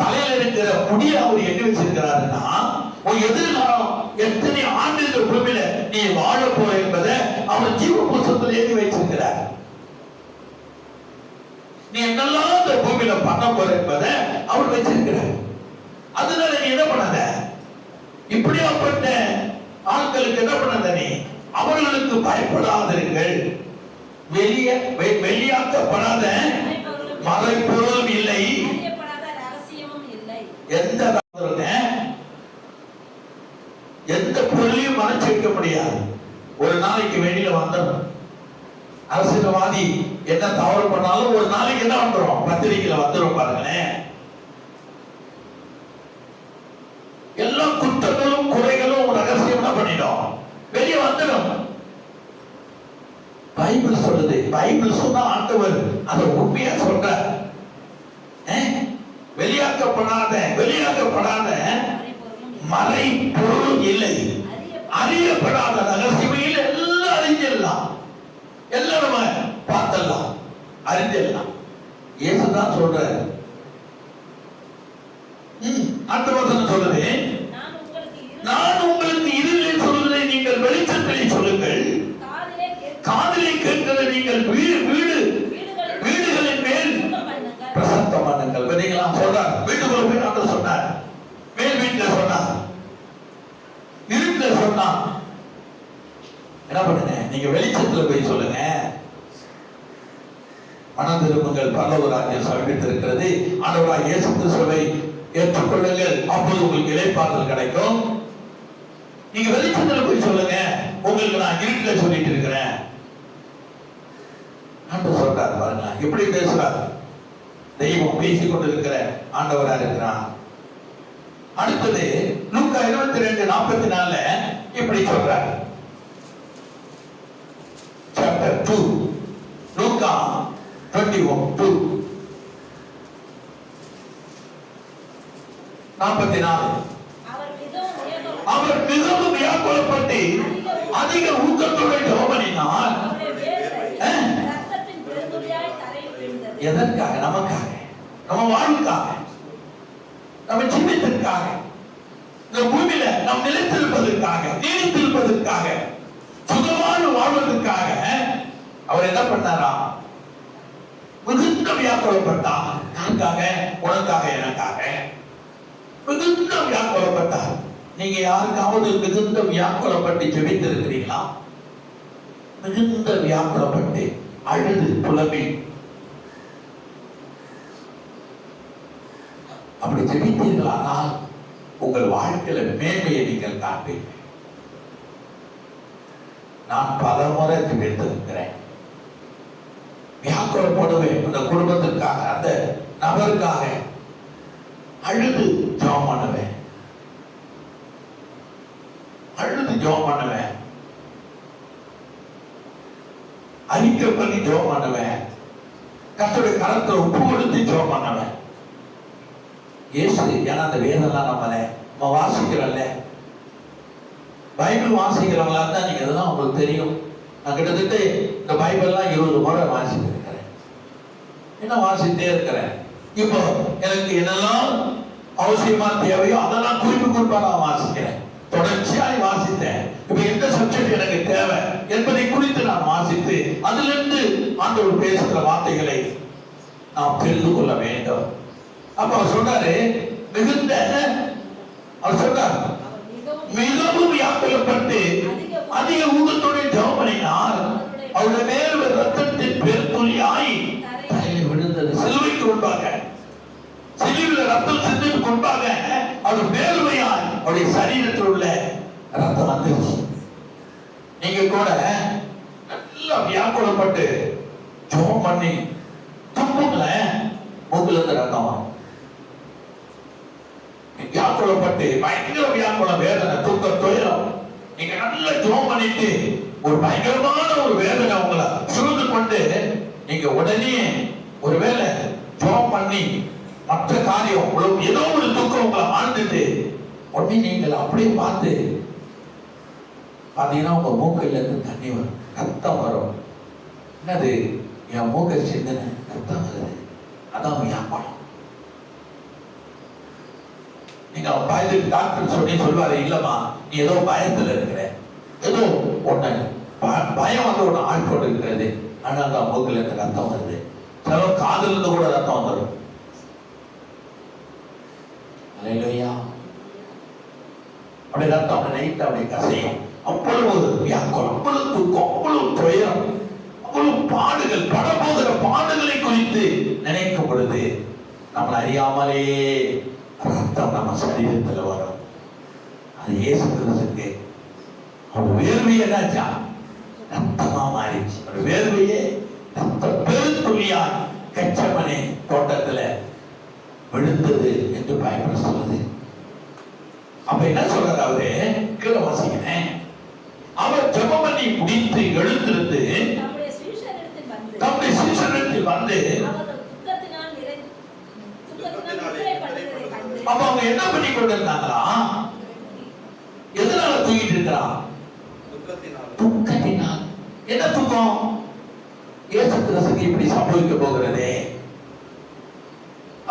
தலையில இருக்கிற முடிய அவர் எண்ணி வச்சிருக்கிறாருன்னா உன் எதிர்காலம் எத்தனை ஆண்டுகள் பூமியில நீ வாழ போற என்பதை அவர் ஜீவ புத்தகத்தில் எழுதி வச்சிருக்கிறார். நீ என்னெல்லாம் இந்த பூமியில பண்ண போற என்பதை அவர் வச்சிருக்கிறார். அதனால நீ என்ன பண்ணாத, இப்படியாப்பட்ட ஆட்களுக்கு என்ன பண்ணாத, நீ அவர்களுக்கு பயப்படாதீர்கள். வெளியாக்கப்படாத மறைப்பொருளும் இல்லை, எந்த பொருளையும் மறைச்சு வைக்க முடியாது. ஒரு நாளைக்கு வெளியில வந்துடும். அரசியல்வாதி என்ன தவறு பண்ணாலும் ஒரு நாளைக்கு என்ன வந்துடும், பத்திரிகையில வந்துடும். பாருங்களேன், எல்லா குற்றங்களும் குறைகளும் ரகசியம் என்ன பண்ணிடும், வெளியே வந்துடும். பைபிள் சொல்லுது, பைபிள் சொன்னா ஆண்டவர் அதை உண்மையா சொல்ற. வெளியாக்கப்படாத மறை பொருள் இல்லை, அறியப்படாத ரகசியமையில் எல்லாம் அறிஞ்சிடலாம், எல்லாம் நம்ம பார்த்தலாம், அறிஞ்சிடலாம். இயேசுதான் சொல்ற. அடுத்த வசனம் சொல்லுது, நான் உங்களுக்கு இருளில் சொல்வதை நீங்கள் வெளிச்சத்திலே சொல்லுங்கள், காதிலே கேட்கிறதை நீங்கள் வீடுகளின் மேல் பிரசங்கம் பண்ணுங்கள். விதைகளாம் சொல்றார். வீட்டுக்குள்ள போய் ஆண்டவர் சொன்னார், மேல் வீட்டுல சொன்னார், இருட்டுல சொன்னார். என்ன பண்ணுங்க, நீங்க வெளிச்சத்துல போய் சொல்லுங்க, மனம் திரும்புங்கள், பரலோக ராஜ்யம் சமீபித்திருக்கிறது, ஆண்டவராகிய இயேசு கிறிஸ்துவை ஏற்றுக்கொள்ளுங்கள், அப்போது உங்களுக்கு இளைப்பாறுதல் கிடைக்கும். நீங்க வெளிச்சத்துல போய் சொல்லுங்க, உங்களுக்கு நான் இருட்டுல சொல்லிட்டு இருக்கிறேன். ஆண்டவர் சொல்றார். பாருங்க எப்படி பேசுறார். தெய்வம் பேசிக் கொண்டிருக்கிற ஆண்டவரா இருக்கிறான். அடுத்தது லூக்கா 22:44 இப்படி சொல்றார். Chapter 2, லூக்கா 21:2 44. அவர் மிகவும் வியாக்குலப்பட்டு அதிக ஊக்கத்தோடு ஜெபம் பண்ணினார். எதற்காக? நமக்காக, நம்ம வாழ்வுக்காக, நம்ம ஜீவித்திற்காக, இந்த பூமியில நாம் நிலைத்திருப்பதற்காக, நீடித்திருப்பதற்காக, சுகமான வாழ்வதற்காக அவர் என்ன பண்ணாரா? மிகுந்த வியாக்குலப்பட்டார். யாருக்காக? உனக்காக, எனக்காக மிகுந்த வியாக்குலப்பட்டார். நீங்க யாருக்காவது மிகுந்த வியாக்குலப்பட்டு ஜெபித்திருக்கிறீங்களா? மிகுந்த வியாக்குலப்பட்டு அழுது புலம்பி அப்படி ஜெபித்தீர்களானால் உங்கள் வாழ்க்கையில மேன்மையை நீங்கள் காண்பீர்கள். நான் பல முறை ஜெபித்திருக்கிறேன். வியாக்குலப்படுவேன், அந்த குடும்பத்திற்காக, அந்த நபருக்காக அழுது ஜெபம் பண்ணுவேன், அழுது ஜெபம் பண்ணுவேன், அறிக்கை பண்ணி ஜெபம் பண்ணுவேன், கர்த்தருடைய கரத்துல ஒப்பு கொடுத்து ஜெபம் பண்ணுவேன். இயேசு, ஏன்னா அந்த வேதம்லாம் நம்ம வாசிக்கிறோம்ல, பைபிள் வாசிக்கிறவங்களா தான் நீங்க அதெல்லாம் உங்களுக்கு தெரியும். நான் கிட்டத்தட்ட இந்த பைபிள்லாம் 20 முறை வாசித்து இருக்கிறேன். என்ன வாசித்தே இருக்கிறேன். இப்போ எனக்கு என்னெல்லாம் அவசியமா தேவையோ அதெல்லாம் குறிப்பா நான் வாசிக்கிறேன். தொடர்ச்சியா வாசித்தேன். இப்ப எந்த சப்ஜெக்ட் எனக்கு தேவை என்பதை குறித்து நான் வாசித்து அதிலிருந்து ஆண்டவர் பேசுகிற வார்த்தைகளை நாம் தெரிந்து கொள்ள வேண்டும். அப்ப அவர் சொல்றாரு, மிகுந்த, அவர் சொல்றார், மிகவும் வியாக்குலப்பட்டு அதிக ஊக்கத்தோடு ஜெபம் பண்ணினார். அவருடைய மேல் ரத்தத்தின் பெருந்துளியாய் தலையில் விழுந்தது. சிலுவைக்கு முன்பாக, சிலுவையில் ரத்தம் சிந்திக்கு முன்பாக அவர் மேல்மையாய் அவருடைய சரீரத்தில் உள்ள ரத்தம் வந்துருச்சு. நீங்க கூட நல்லா வியாக்குலப்பட்டு ஜெபம் பண்ணி துப்புங்கள மூக்குல இருந்து ரத்தம் வரும். வியாக்குலப்பட்டு பயங்கர வியாக்குலம், வேதனை, துக்கம், துயரம், நீங்க நல்ல ஜெபம் பண்ணிட்டு ஒரு பயங்கரமான ஒரு வேதனை உங்களை சூழ்ந்து கொண்டு நீங்க உடனே ஒருவேளை ஜெபம் பண்ணி மற்ற காரியம் ஏதோ ஒரு துக்கம் உங்களை ஆழ்ந்துட்டு உடனே நீங்கள் அப்படியே பார்த்து பாத்தீங்கன்னா உங்க மூக்கையில இருந்து தண்ணி வரும், ரத்தம் வரும். என்னது? என் மூக்கை சிந்தனை ரத்தம் வருது, அதான் வியாபாரம். நீங்க பயத்துக்கு டாக்டர் சொல்லுவாரு, இல்லம்மா நீ ஏதோ பயத்துல இருக்கிற, ஏதோ ஒண்ணு பயம் வந்து ஒண்ணு ஆட்கொண்டு இருக்கிறது, ஆனா அந்த மூக்குல இருந்து ரத்தம் வருது. சில காதுல இருந்து கூட ரத்தம் வந்துடும். அல்லேலூயா. அப்படி ரத்தம் அப்படி நைட்டு அப்படி கசையும். அவ்வளவு வியாக்குலம், அவ்வளவு தூக்கம், அவ்வளவு துயரம், அவ்வளவு பாடுகள், படபோகிற பாடுகளை குறித்து நினைக்கும் பொழுது நம்மளை அறியாமலே ரத்தம் நம்ம சரீரத்துல வரும். அது இயேசு கிறிஸ்துவுக்கு அவர் வேர்வை என்னாச்சா ரத்தமா மாறிச்சு. ஒரு வேர்வையே ரத்த பெருந்துளியா கச்சமனே தோட்டத்துல விழுந்தது என்று பயப்பட சொல்லுது. அப்ப என்ன சொல்றாரு அவரு? கீழே வாசிக்கிறேன். அவர் ஜெபம் பண்ணி முடித்து எழுந்திருந்து தம்முடைய சீஷரிடத்தில் வந்து அப்ப அவங்க என்ன பண்ணி கொண்டிருந்தாங்களா? எதனால தூங்கிட்டு இருக்கிறான்? துக்கத்தினால். என்ன துக்கம்? இயேசு கிறிஸ்துவுக்கு இப்படி சம்பவிக்க போகிறதே.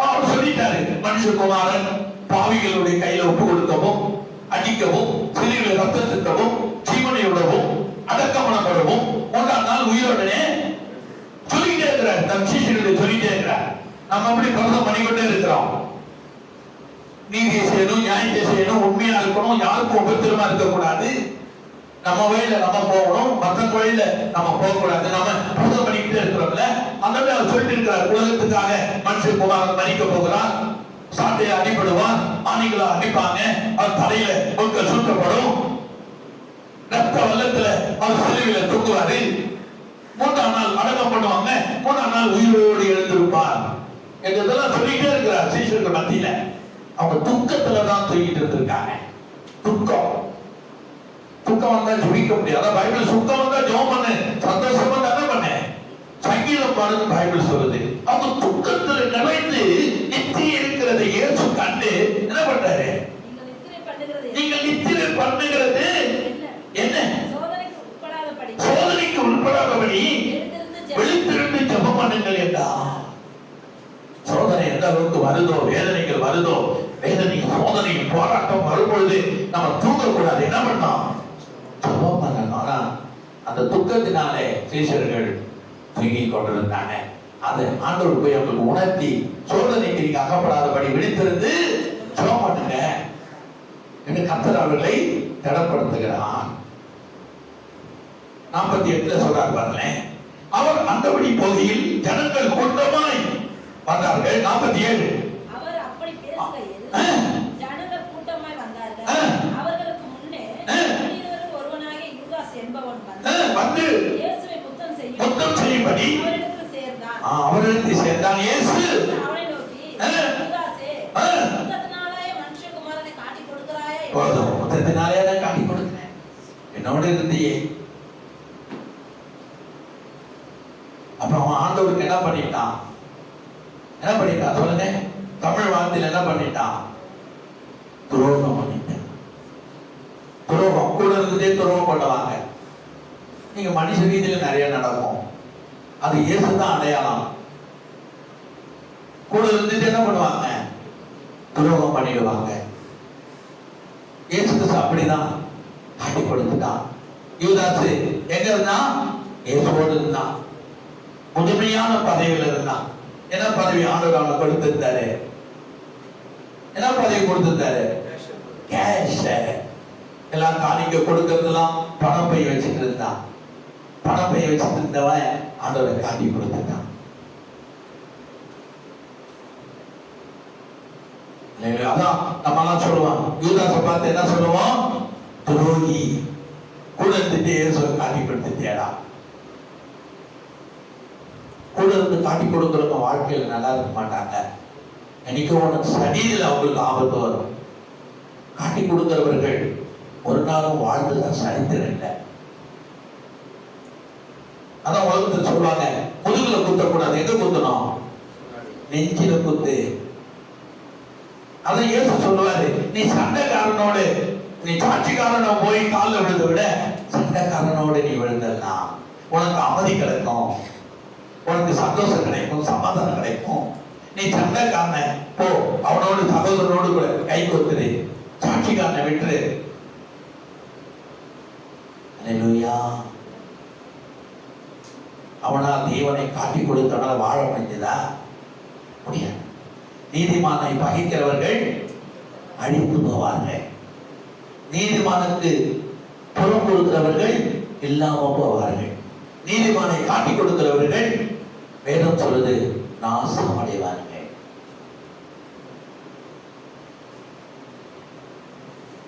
அவர் சொல்லிட்டாரு, மனுஷகுமாரன் பாவிகளுடைய கையில ஒப்பு கொடுக்கவும், அடிக்கவும், சிலுவையில் ரத்தம் சிந்தவும், ஜீவனை விடவும், அடக்கம் பண்ணப்படவும், 3ஆம் நாள் உயிரோடனே சொல்லிக்கிட்டே இருக்கிறார். தம் சீஷர்களை சொல்லிட்டே இருக்கிறார். நம்ம அப்படி பிரசவம் பண்ணிக்கொண்டே இருக்கிறோம். நீதியை செய்யணும், நியாயத்தை செய்யணும், உண்மையா இருக்கணும், யாருக்கும் உபத்திரமா இருக்கக்கூடாது, நம்ம வழியில நம்ம போகணும், மற்ற வழியில நம்ம போகக்கூடாது. நம்ம பிரசவம் பண்ணிக்கிட்டே இருக்கிறோம்ல, அந்த அவர் சொல்லிட்டு இருக்கிறார். உலகத்துக்காக மனுஷகுமாரன் மரிக்க போகிறார், சாட்டையை அடிபடுவார், ஆணிகளை அடிப்பாங்க, அவர் தலையில பொருட்கள் சுற்றப்படும், ரத்த வெள்ளத்துல அவர் சிலுவையில தூக்குவாரு, 3ஆம் நாள் அடக்கம் பண்ணுவாங்க, 3ஆம் நாள் உயிரோடு எழுந்திருப்பார் என்றதெல்லாம் சொல்லிட்டே இருக்கிறார் சீஷர்கள் மத்தியில. அவங்க துக்கத்துலதான் தூங்கிட்டு இருந்திருக்காங்க. துக்கம் துக்கம் வந்தா ஜெபிக்க முடியாது. பைபிள் சுத்தம் வந்தா ஜெபம் பண்ணு, சந்தோஷமா தானே பண்ண, சங்கீதம் பாடுன்னு பைபிள் சொல்லுது. அவங்க துக்கத்துல நிறைந்து நித்திரை இருக்கிறதை இயேசு கண்டு என்ன பண்றாரு? நீங்கள் நித்திரை பண்ணுகிறது என்ன? சோதனைக்கு உட்படாதபடி விழித்திருந்து ஜெபம் பண்ணுங்கள் என்றா. சோதனை எந்த அளவுக்கு வருதோ, வேதனைகள் வருதோ, வேதனை சோதனை போராட்டம் வரும்பொழுது நம்ம தூங்கக்கூடாது. என்ன பண்ணோம்? ஜெபம் பண்ணணும். ஆனா அந்த துக்கத்தினாலே சீஷர்கள் தூங்கி கொண்டிருந்தாங்க. அதை ஆண்டவர் போய் அவங்களுக்கு உணர்த்தி, சோதனைக்கு நீங்க அகப்படாதபடி விழித்திருந்து ஜெபம் பண்ணுங்க என்று கர்த்தர் அவர்களை திடப்படுத்துகிறார். 48 சொல்றாரு பாருங்களேன். அவர் அந்தபடி போகையில் ஜனங்கள் கூட்டமாய் வந்தார்கள். 47 அவர் அப்படி பேசுகையில் ஜனங்கள் கூட்டமாய் வந்தார்கள். அவர்களுக்கு முன்னே மனிதரில் ஒருவனாகிய யூதாஸ் என்பவன் வந்து இயேசுவை முத்தம் செய்யும்படி அவரிடத்தில் சேர்ந்தான். இயேசு அவனை நோக்கி, யூதாஸே, முத்தத்தினாலே மனுஷகுமாரனை காட்டிக் கொடுக்கிறாயே? போதும், முத்தத்தினாலே நான் காட்டிக் கொடுக்கிறேன், என்னோட இருந்தியே. அப்புறம் அவன் ஆண்டவருக்கு என்ன பண்ணிட்டான்? என்ன பண்ணிட்டான் சொல்லுங்க? தமிழ் வார்த்தையில் என்ன பண்ணிட்டான்? துரோகம் பண்ணிட்டான். துரோகம் கூட இருந்துட்டே துரோகம் பண்ணுவாங்க. நீங்க மனுஷ ரீதியில நிறைய நடக்கும். அது இயேசுதான் அடையாளம். கூட இருந்துட்டு என்ன பண்ணுவாங்க? துரோகம் பண்ணிடுவாங்க. இயேசு அப்படிதான் காட்டி கொடுத்துட்டான். யூதாசு எங்க இருந்தான்? இயேசுவோடு இருந்தான். முழுமையான பதவியில் இருந்தான். என்ன பதவி ஆண்டவர் அவனுக்கு கொடுத்திருந்தாரு? என்ன பதவி கொடுத்திருந்தாரு? கேஷ். எல்லாம் காணிக்க கொடுக்கறதெல்லாம் பணம் பை வச்சுட்டு இருந்தான். பணம் பை வச்சுட்டு இருந்தவன் ஆண்டவரை காட்டி கொடுத்துட்டான். அதான் நம்ம எல்லாம் சொல்லுவோம், யூதாசை பார்த்து என்ன சொல்லுவோம்? துரோகி. கூட இருந்துட்டு இயேசுவை காட்டி கொடுத்துட்டேடா. கூட இருந்து காட்டி கொடுக்கிறவங்க வாழ்க்கையில் நல்லா இருக்க மாட்டாங்க. எனக்கு உனக்கு சரீரில் அவங்களுக்கு ஆபத்து வரும். காட்டி கொடுக்கிறவர்கள் ஒரு நாளும் வாழ்ந்துதான் சரித்திரம் இல்லை. அதான் உலகத்தில் சொல்லுவாங்க, முதுகுல குத்தக்கூடாது. எங்க குத்தணும்? நெஞ்சில குத்து. அதான் இயேசு சொல்லுவாரு, நீ சண்டைக்காரனோடு, நீ சாட்சிக்காரனோ போய் காலில் விழுத விட சண்டைக்காரனோடு நீ விழுந்தலாம், உனக்கு அமைதி கிடைக்கும், உனக்கு சந்தோஷம் கிடைக்கும், சமாதானம் கிடைக்கும். நீ சண்டைக்காரன போ, அவனோடு சகோதரனோடு கூட கை கொத்துரு, சாட்சிக்காரனை விட்டுரு. அல்லேலூயா. அவனால் தேவனை காட்டி கொடுத்தவனால் வாழ முடிஞ்சதா? முடியாது. நீதிமானை பகைக்கிறவர்கள் அழிந்து போவார்கள். நீதிமானுக்கு புறம் கொடுக்கிறவர்கள் இல்லாமல் போவார்கள். நீதிமானை காட்டி கொடுக்கிறவர்கள் வேதம் சொல்லுது நாசம் அடைவார்கள்.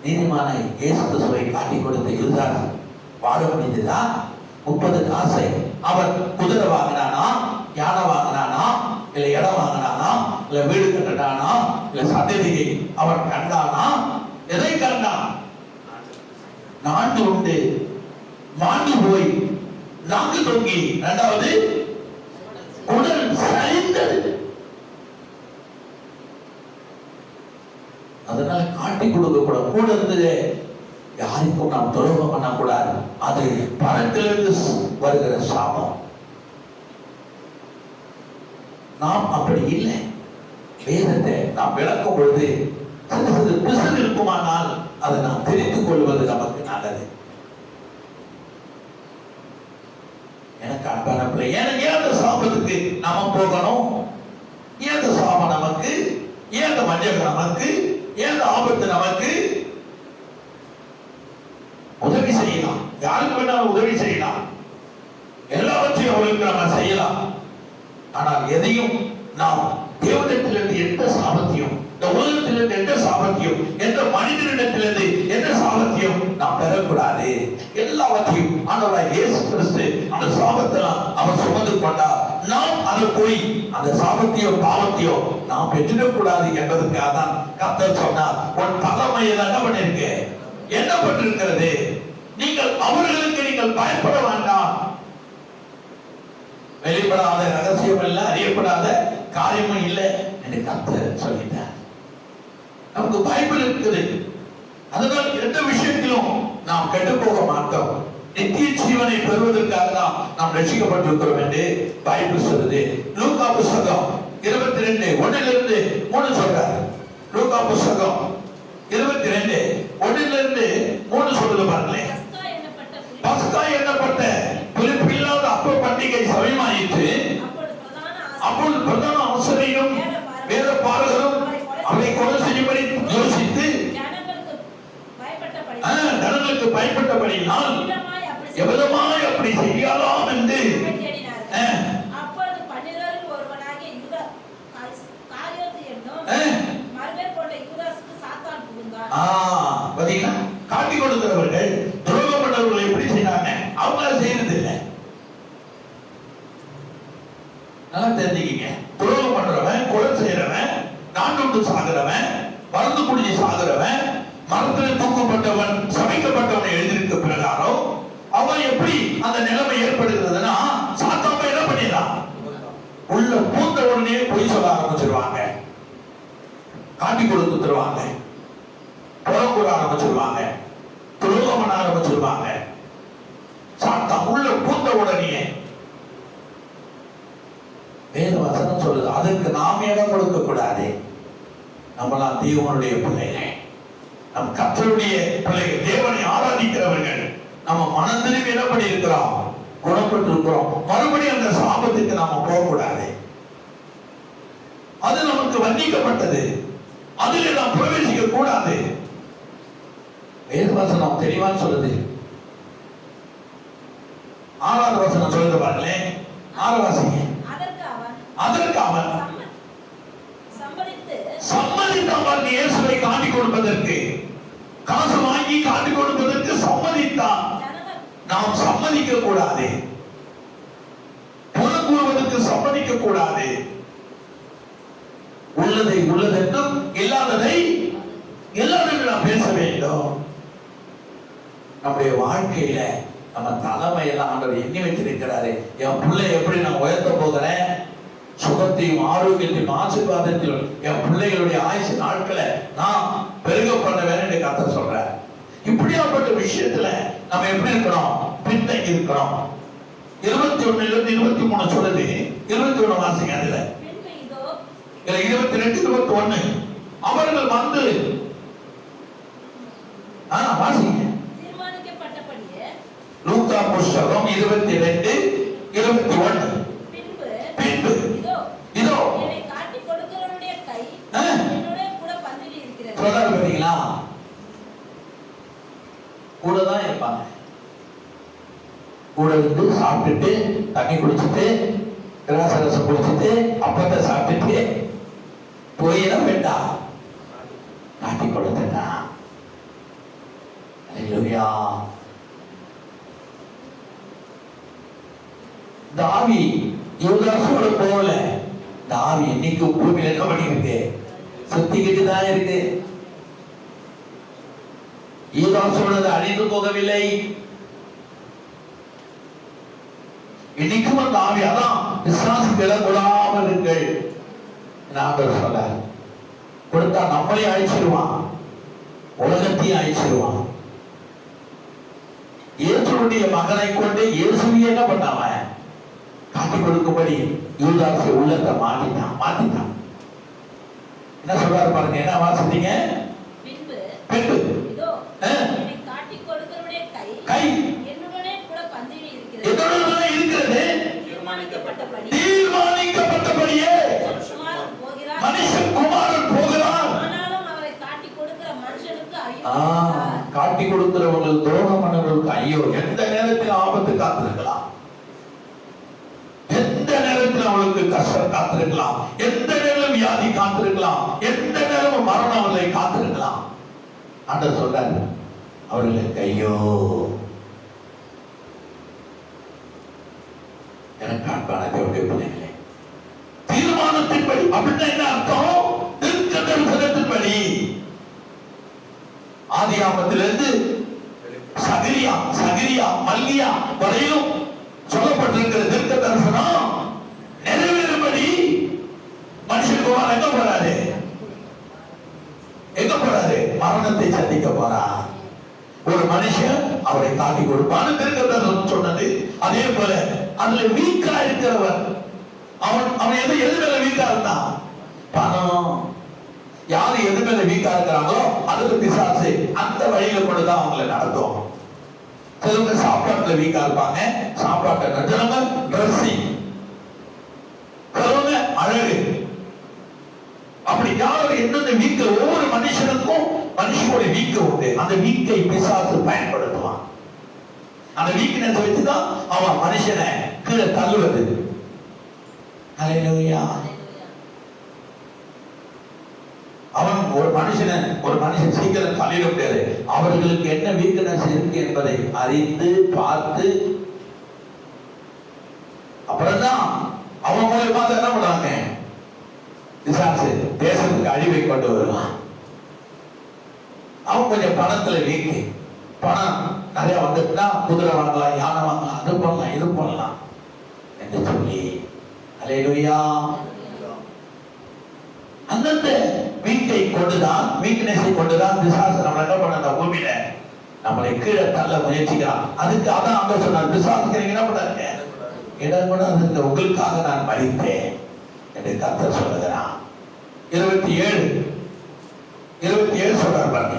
நீதிமானை இயேசு கிறிஸ்துவை காட்டி கொடுத்த யூதாஸ் வாழ முடிந்ததா? 30 காசை அவன் குதிரை வாங்கினானா, யானை வாங்கினானா, இல்ல இடம் வாங்கினானா, இல்ல வீடு கட்டினானா, இல்ல சந்ததியை அவன் கண்டானா? எதை கண்டான்? நான்கு உண்டு, மாண்டு போய் நான்கு தொங்கி, இரண்டாவது குடல் சரிந்தது. அதனால காட்டி கொடுக்க கூடாது. கூட இருந்து யாருக்கும் நாம் துரோகம் பண்ணக்கூடாது. அது பணத்திலிருந்து வருகிற சாபம். நாம் அப்படி இல்லை. வேதத்தை நாம் விளக்கும் பொழுது சிறு சிறு பிசுறு இருக்குமானால் அதை நாம் தெரிந்து கொள்வது நமக்கு நல்லது. எனக்கு அன்பான பிள்ளை, ஏன் அந்த சாபத்துக்கு நாம போகணும்? ஏன் அந்த சாபம் நமக்கு? ஏன் அந்த மஞ்சள் நமக்கு? ஏன் அந்த ஆபத்து நமக்கு? உதவி செய்யலாம், யாருக்கு வேணாலும் உதவி செய்யலாம், எல்லாவற்றையும் அவர்களுக்கு நம்ம செய்யலாம். ஆனால் எதையும் நாம் தேவனிடத்திலிருந்து எந்த சாபத்தையும், இந்த உலகத்திலிருந்து எந்த சாபத்தையும், எந்த மனிதனிடத்திலிருந்து எந்த சாபத்தையும் நாம் பெறக்கூடாது. எல்லாவற்றையும் ஆண்டவராகிய இயேசு கிறிஸ்து அந்த சாபத்தெல்லாம் அவர் சுமந்து கொண்டார். நாம் அதை போய் அந்த சாபத்தையோ பாவத்தையோ நாம் பெற்றிடக்கூடாது என்பதற்காக தான் கர்த்தர் சொன்னார், உன் தலைமையில் என்ன பண்ணிருக்கு, என்ன பட்டிருக்கிறது, நீங்கள் அவர்களுக்கு நீங்கள் பயப்பட வேண்டாம். வெளிப்படாத ரகசியம் இல்ல, அறியப்படாத காரியமும் இல்லை என்று கர்த்தர் சொல்லிட்டார். நமக்கு பைபிள் இருக்குது. அதனால் எந்த விஷயத்திலும் நாம் கெட்டு போக மாட்டோம். நித்திய ஜீவனை பெறுவதற்காக தான் நாம் ரட்சிக்கப்பட்டிருக்கிறோம் என்று பைபிள் சொல்லுது. லூக்கா புத்தகம் 22:1-3 சொல்றாரு. லூக்கா புத்தகம் 22:1-3 சொல்லுது பாருங்களேன். பஸ்கா எண்ணப்பட்ட புளிப்பில்லாத அப்ப பண்டிகை சமயமாயிற்று. அப்பொழுது பிரதான ஆசாரியரும் வேத பாரகரும் அவரை கொலை செய்யும்படி யோசித்து ஜனங்களுக்கு பயப்பட்டபடியினால் எவ்வளமாய் அப்படி செய்யலாம் என்று காட்டி கொடுக்கிறவர்கள் துரோகம் பண்ணவர்கள் எப்படி செய்யறாங்க, அவங்க செய்யறது இல்லை. நல்லா தெரிஞ்சுக்கீங்க. துரோகம் பண்றவன், கொலை செய்யறவன், நாட்டு சாகிறவன், மருந்து குடிச்சு சாகிறவன், மரத்தில் தூக்கப்பட்டவன், சமைக்கப்பட்டவன் எழுதியிருக்க பிரகாரம் அவன் எப்படி அந்த நிலைமை ஏற்படுகிறதுனா, சாத்தாம என்ன பண்ணிடலாம், உள்ள பூந்த உடனே பொய் சொல்ல ஆரம்பிச்சிருவாங்க, காட்டி கொடுத்துருவாங்க, புறம் கூற ஆரம்பிச்சிருவாங்க, துரோகம் பண்ண ஆரம்பிச்சிருவாங்க. சாத்தான் உள்ள பூந்த உடனே வேத வசனம் சொல்லுது, அதற்கு நாம் இடம் கொடுக்க கூடாது. நம்மளாம் தேவனுடைய பிள்ளைகள், நம் கர்த்தருடைய பிள்ளைகள், தேவனை ஆராதிக்கிறவர்கள். நம்ம மனம் திரும்பி என்ன பண்ணி இருக்கிறோம், குணப்பட்டு இருக்கிறோம். மறுபடியும் அந்த சாபத்துக்கு நாம போகக்கூடாது. அது நமக்கு வந்திக்கப்பட்டது, அதில் நாம் பிரவேசிக்க கூடாது. வேத வசனம் தெளிவா சொல்லுது. 6வது வசனம் சொல்லுது பாருங்களேன். 6 வாசிங்க. அதற்கு அவன் சம்மதித்தான். இயேசுவை காட்டி கொடுப்பதற்கு, காசு வாங்கி காட்டி கொடுப்பதற்கு சம்மதித்தான். நாம் சம்மதிக்க கூடாது, புறம் கூறுவதற்கு சம்மதிக்க கூடாது. உள்ளதை உள்ளதென்றும் இல்லாததை இல்லாதென்று நாம் பேச வேண்டும். நம்முடைய வாழ்க்கையில நம்ம தலைமையெல்லாம் ஆண்டவர் எண்ணி வச்சிருக்கிறாரு. என் பிள்ளை எப்படி நான் உயர்த்த போகிறேன், சுகத்தையும் ஆரோக்கியத்தையும் ஆசீர்வாதத்திலும் என் பிள்ளைகளுடைய ஆயுசு நாட்களை நான் பெருக பண்ண வேணும் கர்த்தர் சொல்றார். இப்படியாப்பட்ட விஷயத்துல நம்ம எப்படி இருக்கிறோம், பின்தங்கி இருக்கிறோம். 21 23 சொல்லுது. 21 வாசிங்க. அதுல 22 21 அவர்கள் வந்து வாசிங்க. லூக்கா புஸ்தகம் 22 21 பின்பு இதோ தொடர் பார்த்தீங்களா, கூட தான் இருப்பாங்க. கூட இருந்து சாப்பிட்டுட்டு தண்ணி குடிச்சிட்டு திராட்சரசம் குடிச்சிட்டு அப்பத்தை சாப்பிட்டுட்டு போயிட வேண்டாம், காட்டி கொடுத்தா. அல்லேலூயா. இந்த ஆவி யூதாசோட போகல. இந்த ஆவி இன்னைக்கு பூமியில என்ன பண்ணிருக்கு, சுத்திக்கிட்டு தான் இருக்கு. யூதாசோடு அழிந்து போகவில்லை. இன்னைக்கும் அந்த ஆவி அதான் விசுவாசிகளை கொடாமல் இருங்கள். ஆண்டவர் சொல்ல கொடுத்தா நம்மளே அழிச்சிருவான், உலகத்தையும் அழிச்சிருவான். இயேசுடைய மகனை கொண்டு இயேசுவை என்ன பண்ணாம காட்டி கொடுக்கும்படி யூதாசு உள்ளத்தை மாத்திட்டான். என்ன சொல்றாரு பாருங்க, என்ன வாசித்தீங்க? பின்பு கை என்னுடனே இருக்கிறது, தீர்மானிக்கப்பட்டபடியே மனுஷன் குமாரன் போகிறான். காட்டி கொடுக்கிறவர்கள் துரோகம் பண்ணவர்களுக்கு ஐயோ. எந்த நேரத்தில் ஆபத்து காத்திருக்கலாம், எந்த நேரத்தில் அவளுக்கு கஷ்டம் காத்திருக்கலாம், எந்த நேரம் வியாதி காத்திருக்கலாம், எந்த நேரம் மரணம் அவர்களை காத்திருக்கலாம். ஆண்டவர் சொல்றாரு அவர்களுக்கு ஐயோ. எனக்கு அன்பான தேவனுடைய பிள்ளைகளே, தீர்மானத்தின்படி அப்படின்னா என்ன அர்த்தம்? தீர்க்கதரிசனத்தின்படி ஆதியாகமத்திலிருந்து சகரியா மல்கியா வரையிலும் சொல்லப்பட்டிருக்கிற தீர்க்க தரிசனம் நிறைவேறும்படி மனுஷகுமார் எங்க போறாரு? மரணத்தை சந்திக்க போறார். ஒரு மனுஷன் அவரை காட்டி கொடுப்பான்னு தீர்க்க தரிசனம் சொன்னது. அதே போல அதுல வீக்கா இருக்கிறவர் அவன் எது மேல வீக்கா இருந்தான்? பணம். யாரு எது மேல வீக்கா இருக்கிறாங்களோ அதுக்கு பிசாசு அந்த வழியில கொண்டுதான் அவங்களை நடத்தும். சிலவங்க சாப்பாட்டுல வீக்கா இருப்பாங்க, சாப்பாட்டை நஜனங்க ட்ரெஸ்ஸிங், சிலவங்க அழகு. அப்படி யாரும் என்னென்ன வீக்க, ஒவ்வொரு மனுஷனுக்கும் மனுஷனுடைய வீக்க உண்டு. அந்த வீக்கை பிசாசு பயன்படுத்துவான். அந்த வீக்னஸ் வச்சுதான் அவன் மனுஷனை கீழே தள்ளுவது. அல்லேலூயா. அவன் ஒரு மனுஷன் சீக்கிரம் தள்ளிட முடியாது. அவர்களுக்கு என்ன வீக்னஸ் இருக்கு என்பதை அறிந்து பார்த்து அப்புறம்தான் அவன் மூலமா என்ன பண்றாங்க, பிசாசு தேசத்துக்கு அழிவை கொண்டு வருவான். அவன் கொஞ்சம் பணத்துல வீக்கு, பணம் நிறைய வந்துட்டா குதிரை வாங்கலாம், யானை வாங்கலாம், அது பண்ணலாம், இது பண்ணலாம் என்று சொல்லி அல்லேலூயா. அந்தந்த வீக்கை கொண்டுதான், வீக்னஸை கொண்டுதான் பிசாசு நம்ம என்ன பண்ண பூமியில நம்மளை கீழே தள்ள முயற்சிக்கிறான். அதுக்கு அதான் அங்க சொன்னார், பிசாசுக்கு என்ன பண்ணாங்க, இடம் கூட அதுக்கு உங்களுக்காக நான் மறித்தேன் என்று கர்த்தர் சொல்லுகிறான். 27 சொல்றார் பாருங்க.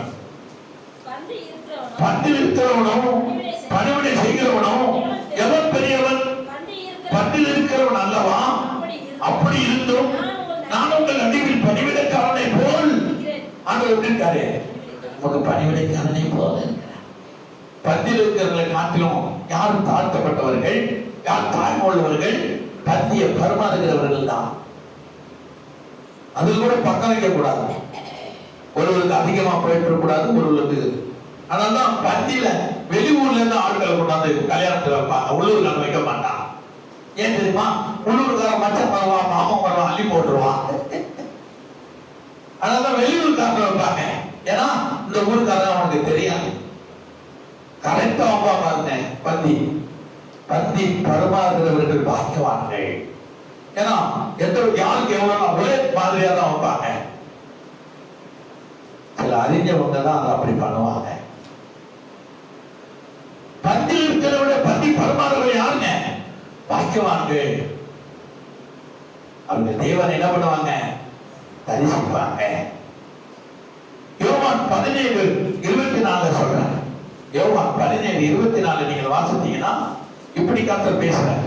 பண்டில் இருக்கிறவனும் பணிவிடை செய்கிறவனும் எவன் பெரியவன்? பண்டில் இருக்கிறவன் அல்லவா? அப்படி இருந்தும் நான் உங்கள் நடுவில் பணிவிடைக்காரனை போல் ஆண்டவர் இருக்காரு. உங்க பணிவிடைக்காரனை போல் பந்தியில் இருக்கிறவர்களை காட்டிலும் யார் தாழ்த்தப்பட்டவர்கள், யார் தாய்மை உள்ளவர்கள்? பந்திய பரிமாறுகிறவர்கள் தான். அதில் கூட பக்கம் வைக்க கூடாது. ஒருவருக்கு அதிகமா போயிட்டு கூடாது, ஒருவருக்கு. அதனால்தான் பந்தியில வெளியூர்ல இருந்து ஆட்களை கொண்டாந்து கல்யாணத்துல வைப்பாங்க, உள்ளூர்ல வைக்க மாட்டான். ஏன் தெரியுமா? உள்ளூர்கார மச்சம் வருவான், மாமன் வருவான், அள்ளி போட்டுருவான். அதனால வெளியூர்காரங்க வைப்பாங்க. ஏன்னா இந்த ஊருக்காரன் அவனுக்கு தெரியாது. கரெக்டா பாருங்க. பந்தி பந்தி பரிமாறுகிறவர்கள் பாக்கியவான்கள். ஏன்னா யாருக்கு எவ்வளவு ஒரே மாதிரியா தான் வைப்பாங்க. சில அறிஞவங்க தான் அதை அப்படி பண்ணுவாங்க. பந்தி இருக்கிறவங்க பந்தி பரிமாறுறவங்க யாருங்க? பாக்கியவான்கள். அவங்க தேவன் என்ன பண்ணுவாங்க? தரிசிப்பாங்க. யோவான் 17:24 சொல்றேன். யோவான் 17:24 நீங்கள் வாசித்தீங்கன்னா இப்படி கர்த்தர் பேசுறார்.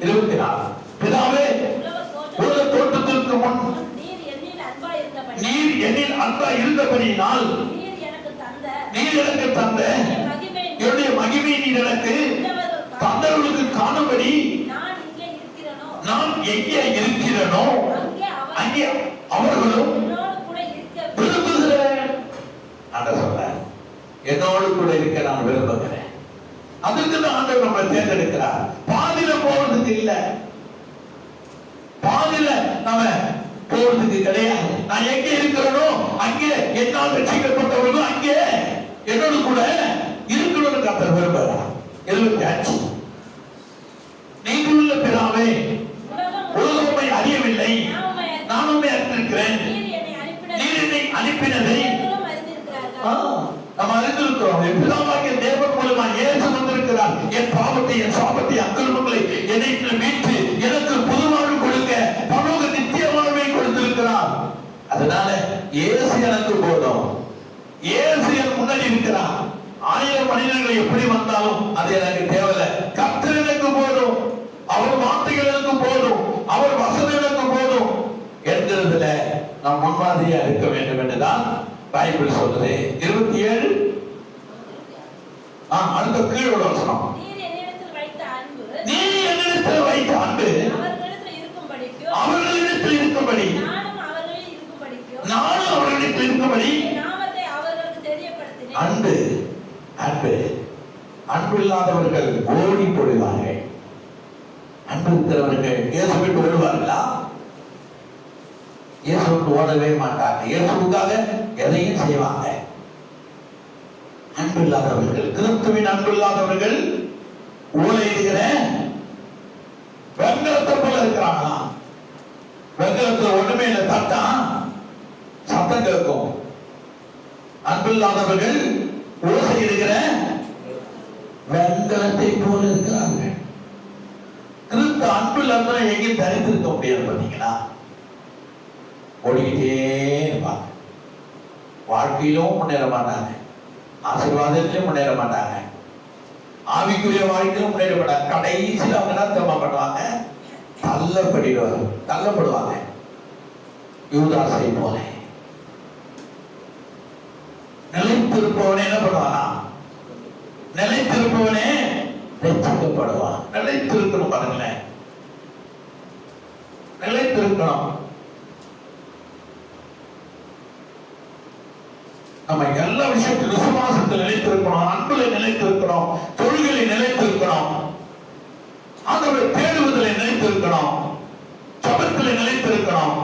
24 பிதாவே, உலக தோற்றத்திற்கு முன் நீர் என்னில் அன்பா இருந்தபடியினால் நீர் எனக்கு தந்த என்னுடைய மகிமை நீர் எனக்கு தந்தவர்களுக்கு காணும்படி நான் எங்கே இருக்கிறேனோ அங்கே அவர்களும் விரும்புகிறேன். என்னோடு கூட இருக்க நான் விரும்புகிறேன். அதுக்கு தான் ஆண்டவர் நம்ம தேர்ந்தெடுக்கிறார். பாதியில போறதுக்கு இல்ல, பாதியில நம்ம போறதுக்கு கிடையாது. நான் எங்க இருக்கிறேனோ அங்கே என்னால் ரட்சிக்கப்பட்டவர்களும் அங்கே என்னோடு கூட இருக்கணும்னு கர்த்தர் விரும்புகிறார். 25 நீங்கள் உள்ள பிதாவே, உலகம் உம்மை அறியவில்லை, நான் உம்மை அறிந்திருக்கிறேன். நீர் என்னை அனுப்பினதை நம்ம அறிந்திருக்கிறோம். பிதாவாகிய தேவன் மூலமா இயேசு வந்திருக்கிறார். என் பாவத்தை, என் சாபத்தை, அக்கிரமங்களை என்னை மீட்டு எனக்கு புது வாழ்வு கொடுக்க பரலோக நித்திய வாழ்வை கொடுத்திருக்கிறார். அதனால இயேசு எனக்கு போதும். இயேசு என் முன்னாடி இருக்கிறார். 1000 மனிதர்கள் எப்படி வந்தாலும் அது எனக்கு தேவையில்லை. கர்த்தர் எனக்கு போதும், அவர் வார்த்தைகள் எனக்கு போதும், அவர் வசனம் எனக்கு போதும் என்கிறதுல நாம் முன்மாதிரியா இருக்க வேண்டும் என்றுதான் பைபிள் சொல்லுது. 27 அடுத்த கீழோட வசனம். நீ என்னிடத்தில் வைத்த அன்பு அவர்களிடத்தில் இருக்கும்படி நானும் அவர்களிடத்தில் இருக்கும்படி அன்பு அன்பு அன்பு இல்லாதவர்கள் ஓடி போடுவார்கள். அன்பு இருக்கிறவர்கள் இயேசு விட்டு ஓடுவார்களா? இயேசுக்கு ஓடவே மாட்டாங்க. இயேசுக்காக எதையும் செய்வாங்க. அன்பு இல்லாதவர்கள், கிறிஸ்துவின் அன்பு இல்லாதவர்கள் ஊழையிடுகிற வெங்கலத்தை போல இருக்கிறாங்களா? வெங்கலத்துல ஒண்ணுமே இல்லை, தட்டா சத்தம் கேட்கும். அன்பு இல்லாதவர்கள் ஊசையிடுகிற வெங்கலத்தை போல இருக்கிறார்கள். கிறிஸ்து அன்பு இல்லாத எங்கேயும் தரித்திருக்க முடியாது. பார்த்தீங்களா? ஓடிக்கிட்டே இருப்பாங்க. வாழ்க்கையிலும் முன்னேற மாட்டாங்க, ஆசீர்வாதத்திலும் முன்னேற மாட்டாங்க, ஆவிக்குரிய வாழ்க்கையிலும் முன்னேற மாட்டாங்க. கடைசியில் அவங்க என்ன தெரியுமா பண்ணுவாங்க? தள்ளப்படுவாங்க. யூதாசை போல. நிலைத்திருப்பவனே என்ன பண்ணுவானா? நிலைத்திருப்பவனே ரட்சிக்கப்படுவான். நிலைத்திருக்கணும். பாருங்களேன், நிலைத்திருக்கணும். நம்ம எல்லா விஷயத்திலும் விசுவாசத்தில் நிலைத்திருக்கணும், அன்புல நிலைத்திருக்கணும், தொழில்களில் நிலைத்திருக்கணும், ஆண்டவரை தேடுவதில் நிலைத்திருக்கணும், ஜபத்தில் நிலைத்திருக்கணும்.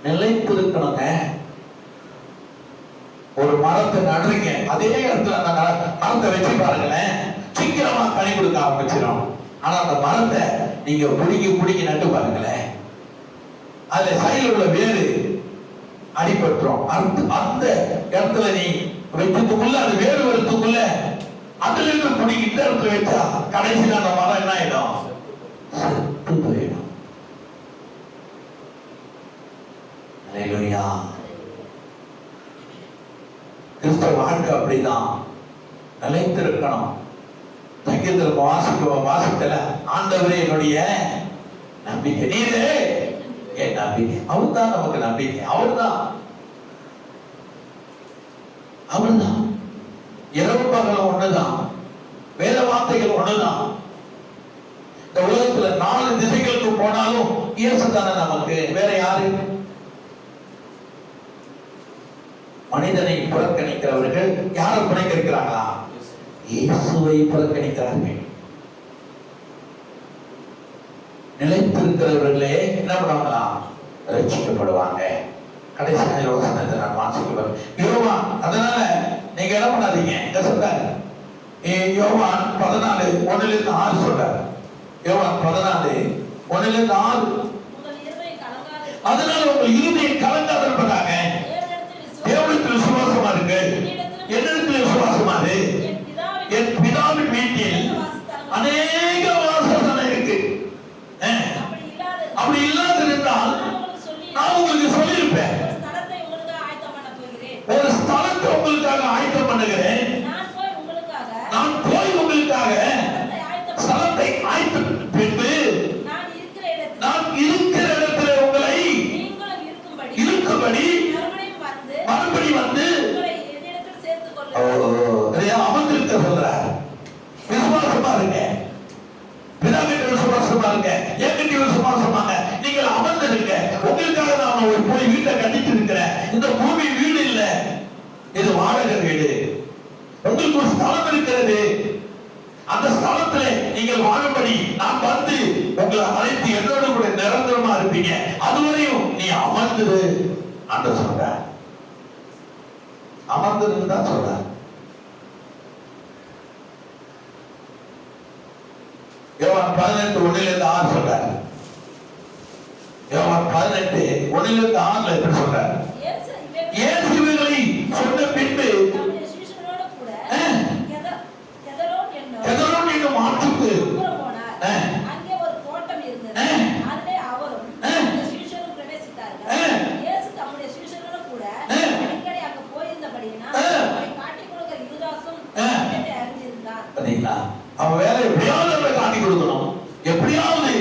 நிலைத்திருக்கணுங்க. ஒரு மரத்தை நடுறீங்க, அதே இடத்துல அந்த மரத்தை வச்சு பாருங்களேன், சீக்கிரமா கனி கொடுக்க ஆரம்பிச்சிடும். ஆனா அந்த மரத்தை நீங்க புடுங்கி நட்டு பாருங்களேன், அதுல சைடில் உள்ள வேறு அடிபட்டுரும். அந்த இடத்துல நீ வைக்கிறதுக்குள்ள, அது வேறு வருத்துக்குள்ள அதுல இருந்து புடிங்கி இந்த இடத்துல வச்சா கடைசியில் அந்த மரம் என்ன ஆயிடும்? செத்து போயிடும். அல்லேலூயா. கிறிஸ்தவ வாழ்க்கை அப்படிதான், நிலைத்திருக்கணும். சங்கீதத்தில் வாசிக்கல, ஆண்டவரே என்னுடைய நம்பிக்கை, நீரே என் நம்பிக்கை. அவர் தான் நமக்கு நம்பிக்கை. அவர்தான் இரவு பகலும் ஒண்ணுதான், வேத வார்த்தைகள் ஒண்ணுதான். இந்த உலகத்துல 4 திசைகளுக்கு போனாலும் இயேசு தானே நமக்கு, வேற யாரு? மனிதனை புறக்கணிக்கிறவர்கள் யாரை புறக்கணிக்கிறாங்களா? இயேசுவை புறக்கணிக்கிறார்கள். நிலைத்திருக்கிறவர்களே என்ன பண்ணுவாங்களா? ரட்சிக்கப்படுவாங்க. கடைசியாக வசனத்தை நான் வாசிக்கிறேன். யோவான், அதனால நீங்க என்ன பண்ணாதீங்க, என்ன சொல்றாரு? யோவான் 14:1-6 சொல்றாரு. யோவான் 14:1-6. அதனால உங்கள் இருதயம் கலங்காது இருப்பதாக தேவனிடத்தில் விசுவாசமா இருக்கு, என்னிடத்தில் விசுவாசமா இரு. என் பிதாவின் வீட்டில் அநேக வாசஸ்தலம் இருக்கு. அப்படி இல்லாது இருந்தால் நான் உங்களுக்கு சொல்லியிருப்பேன். ஒரு ஸ்தலத்தை உங்களுக்காக ஆயத்தம் பண்ணுகிறேன். நான் போய் உங்களுக்காக ஸ்தலத்தை ஆயத்தம் பின்பு நான் இருக்கிற இடத்துல உங்களை இருக்கும்படி மறுபடி வந்து அமர்ந்திருக்க சொல்றார். விசுவாசமா இருங்க, பிதாவின் விசுவாசமா இருங்க, என்கிட்ட விசுவாசமாங்க. நீங்கள் அமர்ந்திருக்க. உங்களுக்காக நாம ஒரு போய் வீட்டை கட்டிட்டு இருக்கிறேன். இந்த பூமி வீடு இல்ல, இது வாடகை வீடு. உங்களுக்கு ஒரு ஸ்தலம் இருக்கிறது. அந்த ஸ்தலத்துல நீங்கள் வாழும்படி நான் வந்து உங்களை அழைத்து என்னோட கூட நிரந்தரமா இருப்பீங்க. அதுவரையும் நீ அமர்ந்துரு அந்த சொல்ற. அமர்ந்துருன்னு தான் சொல்ற. யோவான் 18:1-6 சொல்றாரு. யோவான் 18:1-6 எப்படி சொல்றாரு? இயேசு இவைகளை சொன்ன பின்பு கெதரோன் என்னும் ஆற்றுக்கு அங்கே ஒரு தோட்டம் இருந்தது. அதிலே அவரும் சீஷரும் பிரவேசித்தார்கள். இயேசு தம்முடைய சீஷரோடு கூட அடிக்கடி அங்க போயிருந்தபடியினால் அவரை காட்டிக் கொடுக்கிற யூதாசும் அறிந்திருந்தார். பாத்தீங்களா? அவன் வேலை எப்படியாவது காட்டி கொடுக்கணும், எப்படியாவது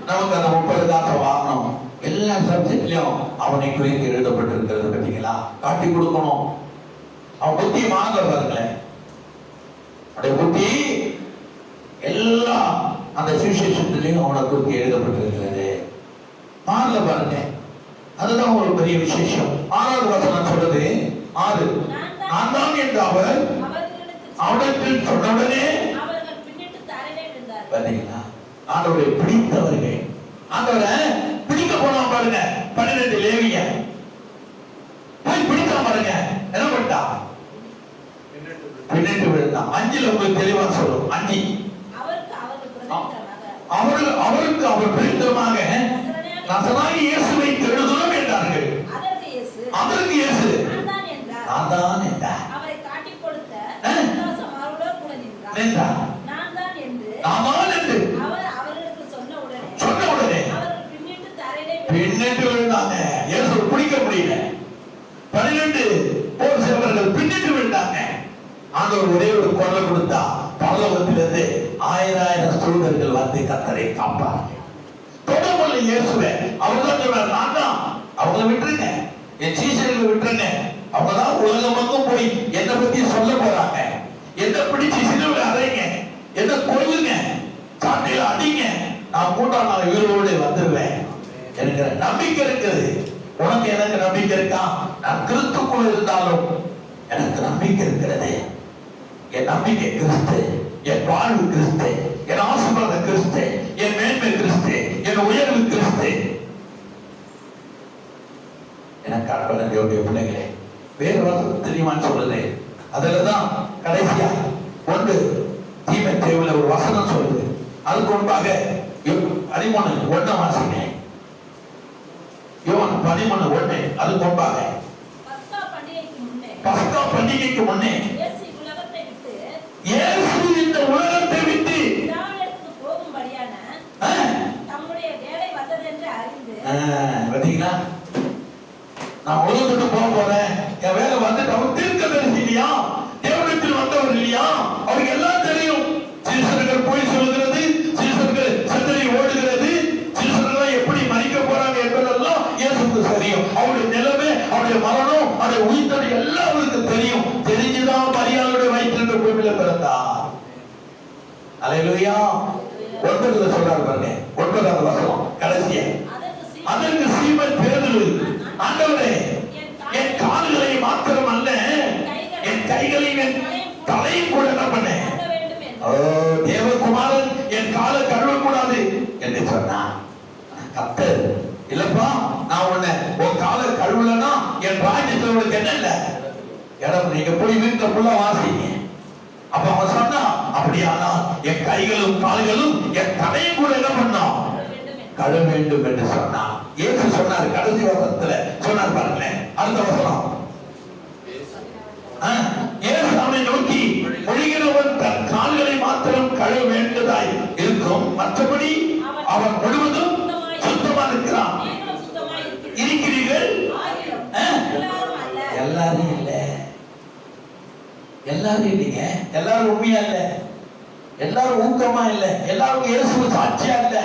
நமக்கு அந்த 30 காசை வாங்கணும். எல்லா சப்ஜெக்ட்லயும் அவனை குறித்து எழுதப்பட்டிருக்கிறது. பாத்தீங்களா? காட்டி கொடுக்கணும். அவன் புத்தி மாறல பாருங்களேன். அவனுடைய புத்தி எல்லாம் அந்த சுவிசேஷத்திலையும் அவனை குறித்து எழுதப்பட்டிருக்கிறது. மாறல பாருங்க. அதுதான் ஒரு பெரிய விசேஷம். 6வது வசனம் சொல்றது 6. நான் தான் என்று அவர் அவரிடத்தில் சொன்னவுடனே பாத்தீங்களா? ஆண்டவரை பிடித்தவர்கள், ஆண்டவரை பிடிக்க போனா பாருங்க. 12 லேவியர் போய் பிடிக்க பாருங்க. என்ன பண்ணா? பின்னிட்டு விழுந்தான். 5ல உங்களுக்கு தெளிவா சொல்லும். 5 அவருக்கு அவர் பிடித்தமாக நசராயி இயேசுவை தேடுகிறோம் என்றார்கள். அதற்கு இயேசு நான் தான் என்றார். அவரை காட்டிக் கொடுத்த நின்றார். நான் தான் என்று அவர் அவர்களுக்கு சொன்ன உடனே அவர்கள் பின்னிட்டு விழுந்தாங்க. இயேசு பிடிக்க முடியல. 12 போர் சேவர்கள் பின்னிட்டு விழுந்தாங்க. ஆண்டவர் ஒரே ஒரு குரல் கொடுத்தா பரலோகத்திலிருந்து 1000 தூதர்கள் வந்து கர்த்தரை காப்பார்கள். தொடர்புள்ள இயேசுவே அவர்தான் சொன்னார், நான் தான். அவங்கள விட்டுருங்க, என் சீசர்களை விட்டுருங்க. அவங்கதான் உலகமெங்கும் போய் என்னை பத்தி சொல்ல போறாங்க. என்ன பிடிச்சு சிலுவையில் அறைங்க, என்ன கொல்லுங்க, சாட்டையில அடிங்க, நான் 3ஆம் நாள் உயிரோடு வந்துடுவேன். எனக்கு நம்பிக்கை இருக்குது. உனக்கு எனக்கு நம்பிக்கை இருக்கா? நான் கிறிஸ்துக்குள் இருந்தாலும் எனக்கு நம்பிக்கை இருக்கிறது. என் நம்பிக்கை கிறிஸ்து, என் வாழ்வு கிறிஸ்து, என் ஆசீர்வாதம் கிறிஸ்து, என் மேன்மை கிறிஸ்து, என் உயர்வு கிறிஸ்து. எனக்கு அன்புள்ள தேவனுடைய பிள்ளைகளே, வேறு வசனம் தெரியுமான்னு சொல்லுது. அதுலதான் கடைசியா 1 தீமோத்தேயுல ஒரு வசனம் சொல்லுது. அதுக்கு முன்பாக 13:1 வாசிங்க. யோவான் 13:1 அதுக்கு முன்பாக பஸ்கா பண்டிகைக்கு முன்னே இயேசு இந்த உலகத்தை விட்டு போகும்படியான தம்முடைய வேலை வந்தது என்று அறிந்து, பாத்தீங்களா? நான் உலகத்துக்கு போக போறேன், என் வேலை வந்துட்டு அவர் தீர்க்கதரிசி இல்லையா, தேவனிடத்தில் வந்தவர் இல்லையா, அவருக்கு எல்லாம் தெரியும். சீசர்கள் போய் சொல்லுகிறது, சீசர்கள் சந்தடி ஓடுகிறது, சீசர்கள் எப்படி மறிக்க போறாங்க என்பதெல்லாம் இயேசுக்கு தெரியும். அவருடைய நிலைமை, அவருடைய மரணம், அவருடைய உயிர்த்தடி எல்லாம் அவருக்கு தெரியும். தெரிஞ்சுதான் மரியாதையுடைய வயிற்றில் பூமியில பிறந்தார். அல்லேலூயா. 9ல சொல்றாரு பாருங்க, 9வது வசனம் கடைசியா. அதற்கு சீமோன் பேதுரு, ஆண்டவரே, என் கால்களை மாத்திரம் அல்ல, என் கைகளையும் என் தலையும் கூட என்ன பண்ண, தேவகுமாரன் என் காலை கழுவக்கூடாது என்று சொன்னான். கர்த்தர், இல்லப்பா, நான் உன்னை உன் காலை கழுவலன்னா உங்களுக்கு என்ன இல்ல இடம். நீங்க போய் வீட்டுல ஃபுல்லா வாசிங்க. அப்ப அவன் சொன்னா, அப்படியானா என் கைகளும் கால்களும் என் தலையும் கூட என்ன பண்ணோம், கழுவ வேண்டும் என்று சொன்னான். ஏசு சொன்னாரு கடைசி வசனத்துல சொன்னார் பாருங்களேன். அடுத்த வசனம், ஏசு அவனை நோக்கி, ஒழுகிறவன் தன் கால்களை மாத்திரம் கழுவ வேண்டியதாய் இருக்கும், மற்றபடி அவன் முழுவதும் சுத்தமா இருக்கிறான். இருக்கிறீர்கள்? எல்லாரும் இல்ல, எல்லாரும் இல்லைங்க. எல்லாரும் உண்மையா இல்ல, எல்லாரும் ஊக்கமா இல்ல, எல்லாரும் இயேசு சாட்சியா இல்ல,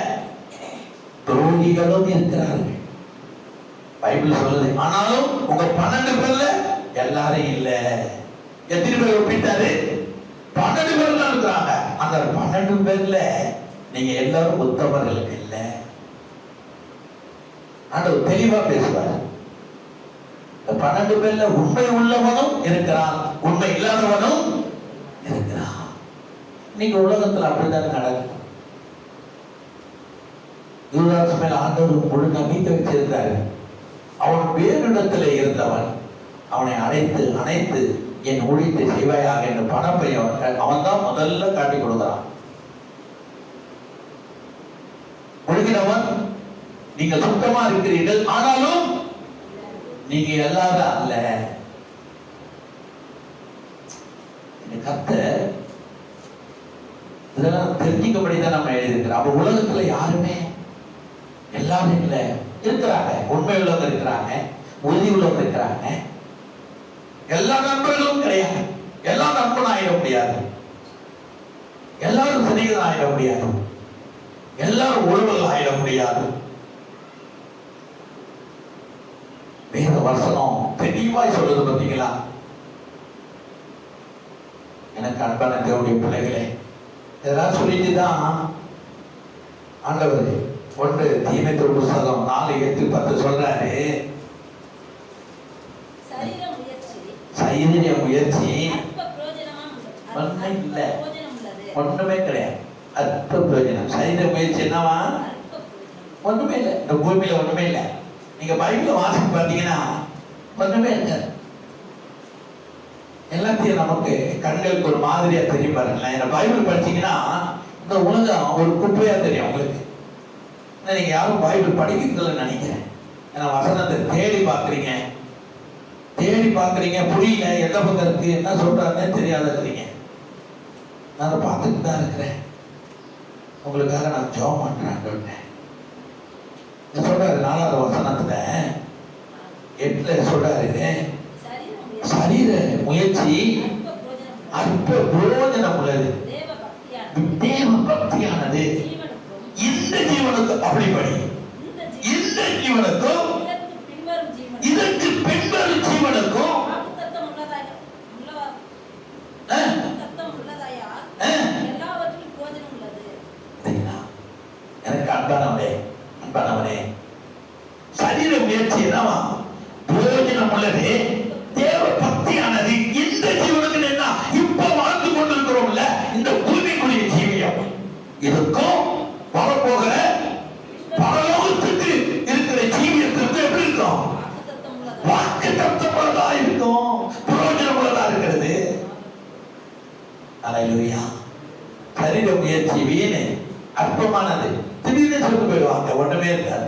துரோகிகளும் இருக்கிறார்கள். பைபிள் சொல்லுது. ஆனாலும் உங்க 12 பேர்ல எல்லாரும் இல்ல. எத்தனை பேர் ஒப்பிட்டாரு? 12 பேர் தான் இருக்கிறாங்க. அந்த 12 பேர்ல நீங்க எல்லாரும் உத்தமர்கள் இல்ல. ஆண்டவர் தெளிவா பேசுவார். 12 பேர்ல உண்மை உள்ளவனும் இருக்கிறான், உண்மை இல்லாதவனும் இருக்கிறான். இன்னைக்கு உலகத்துல அப்படிதான் நடக்கும். யூதாஸ் மேல ஆண்டவர் முழு நம்பிக்கை வச்சிருந்தாரு. அவன் வேறிடத்துல இருந்தவன். அவனை அணைத்து என் ஊழியத்தை செய்வாயாக என்று பணப்பையன் அவன் தான் முதல்ல காட்டி கொடுக்கிறான். ஒழுகிறவன், நீங்க சுத்தமா இருக்கிறீர்கள், ஆனாலும் நீங்க எல்லாரும் அல்ல. கர்த்தர் இதெல்லாம் தெரிஞ்சுக்கபடிதான் நம்ம எழுதியிருக்கிறோம். அப்ப உலகத்துல யாருமே எல்லாரும் இல்ல, இருக்கிறாங்க. உண்மை உள்ளவங்க இருக்கிறாங்க, உறுதி உள்ளவங்க இருக்கிறாங்க. எல்லா நண்பர்களும் கிடையாது. எல்லா நண்பனும் ஆயிட முடியாது, எல்லாரும் சிநேகிதன் ஆயிட முடியாது, எல்லாரும் உறவுகள் ஆயிட முடியாது. வேத வசனம் தெளிவாய் சொல்றது பார்த்தீங்களா? எனக்கு அன்பான தேவனுடைய பிள்ளைகளே, இதெல்லாம் சொல்லிட்டு தான் ஆண்டவர் 1 தீமோத்தேயு புத்தகம் 4:8-10 சொல்றாரு. சரீர முயற்சி ஒண்ணுமே கிடையாது, அற்ப பிரயோஜனம். சரீர முயற்சி என்னவா? ஒண்ணுமே இல்லை, இந்த பூமியில ஒண்ணுமே இல்லை. நீங்க பைபிள் வாசித்து பார்த்தீங்கன்னா ஒண்ணுமே இல்லை. எல்லாத்தையும் நமக்கு கண்களுக்கு ஒரு மாதிரியா தெரியும் பாருங்களேன். இந்த பைபிள் படிச்சீங்கன்னா இந்த உலகம் ஒரு குப்பையா தெரியும் உங்களுக்கு. நீங்க யாரும் பைபிள் படிக்கிறதுல நினைக்கிறேன். ஏன்னா வசனத்தை தேடி பார்க்குறீங்க, புரியல, எந்த பக்கம் இருக்கு, என்ன சொல்றாருன்னு தெரியாத இருக்கிறீங்க. நான் பார்த்துட்டு தான் இருக்கிறேன். உங்களுக்காக நான் ஜெபம் பண்றேன். சொல்றாரு 4வது வசனத்துல 8ல சொல்றாரு, சரீர முயற்சி அற்ப பிரயோஜனம் உள்ளது, தேவ பக்தியானது இந்த ஜீவனுக்கு. அப்படிப்படி இந்த ஜீவனுக்கும் இதற்கு பின்வரும் ஜீவனுக்கும் எனக்கு அன்பானவனே, சரீர முயற்சி என்னவா? பிரயோஜனம் உள்ளது, தேவ பக்தியானது இந்த ஜீவனுக்கு. என்ன இப்ப வாழ்ந்து கொண்டிருக்கிறோம்ல இந்த பூமிக்குரிய ஜீவியம், இதுக்கும் வரப்போகிற பரலோகத்துக்கு இருக்கிற ஜீவியத்திற்கு எப்படி இருக்கும்? வாக்கு தத்தமுள்ளதா இருக்கும், பிரயோஜனம் உள்ளதா இருக்கிறது. அல்லேலூயா. சரீர முயற்சி வீணு, அற்பமானது. திடீர்னு சொல்லிட்டு போயிடுவாங்க, ஒண்ணுமே இருக்காது.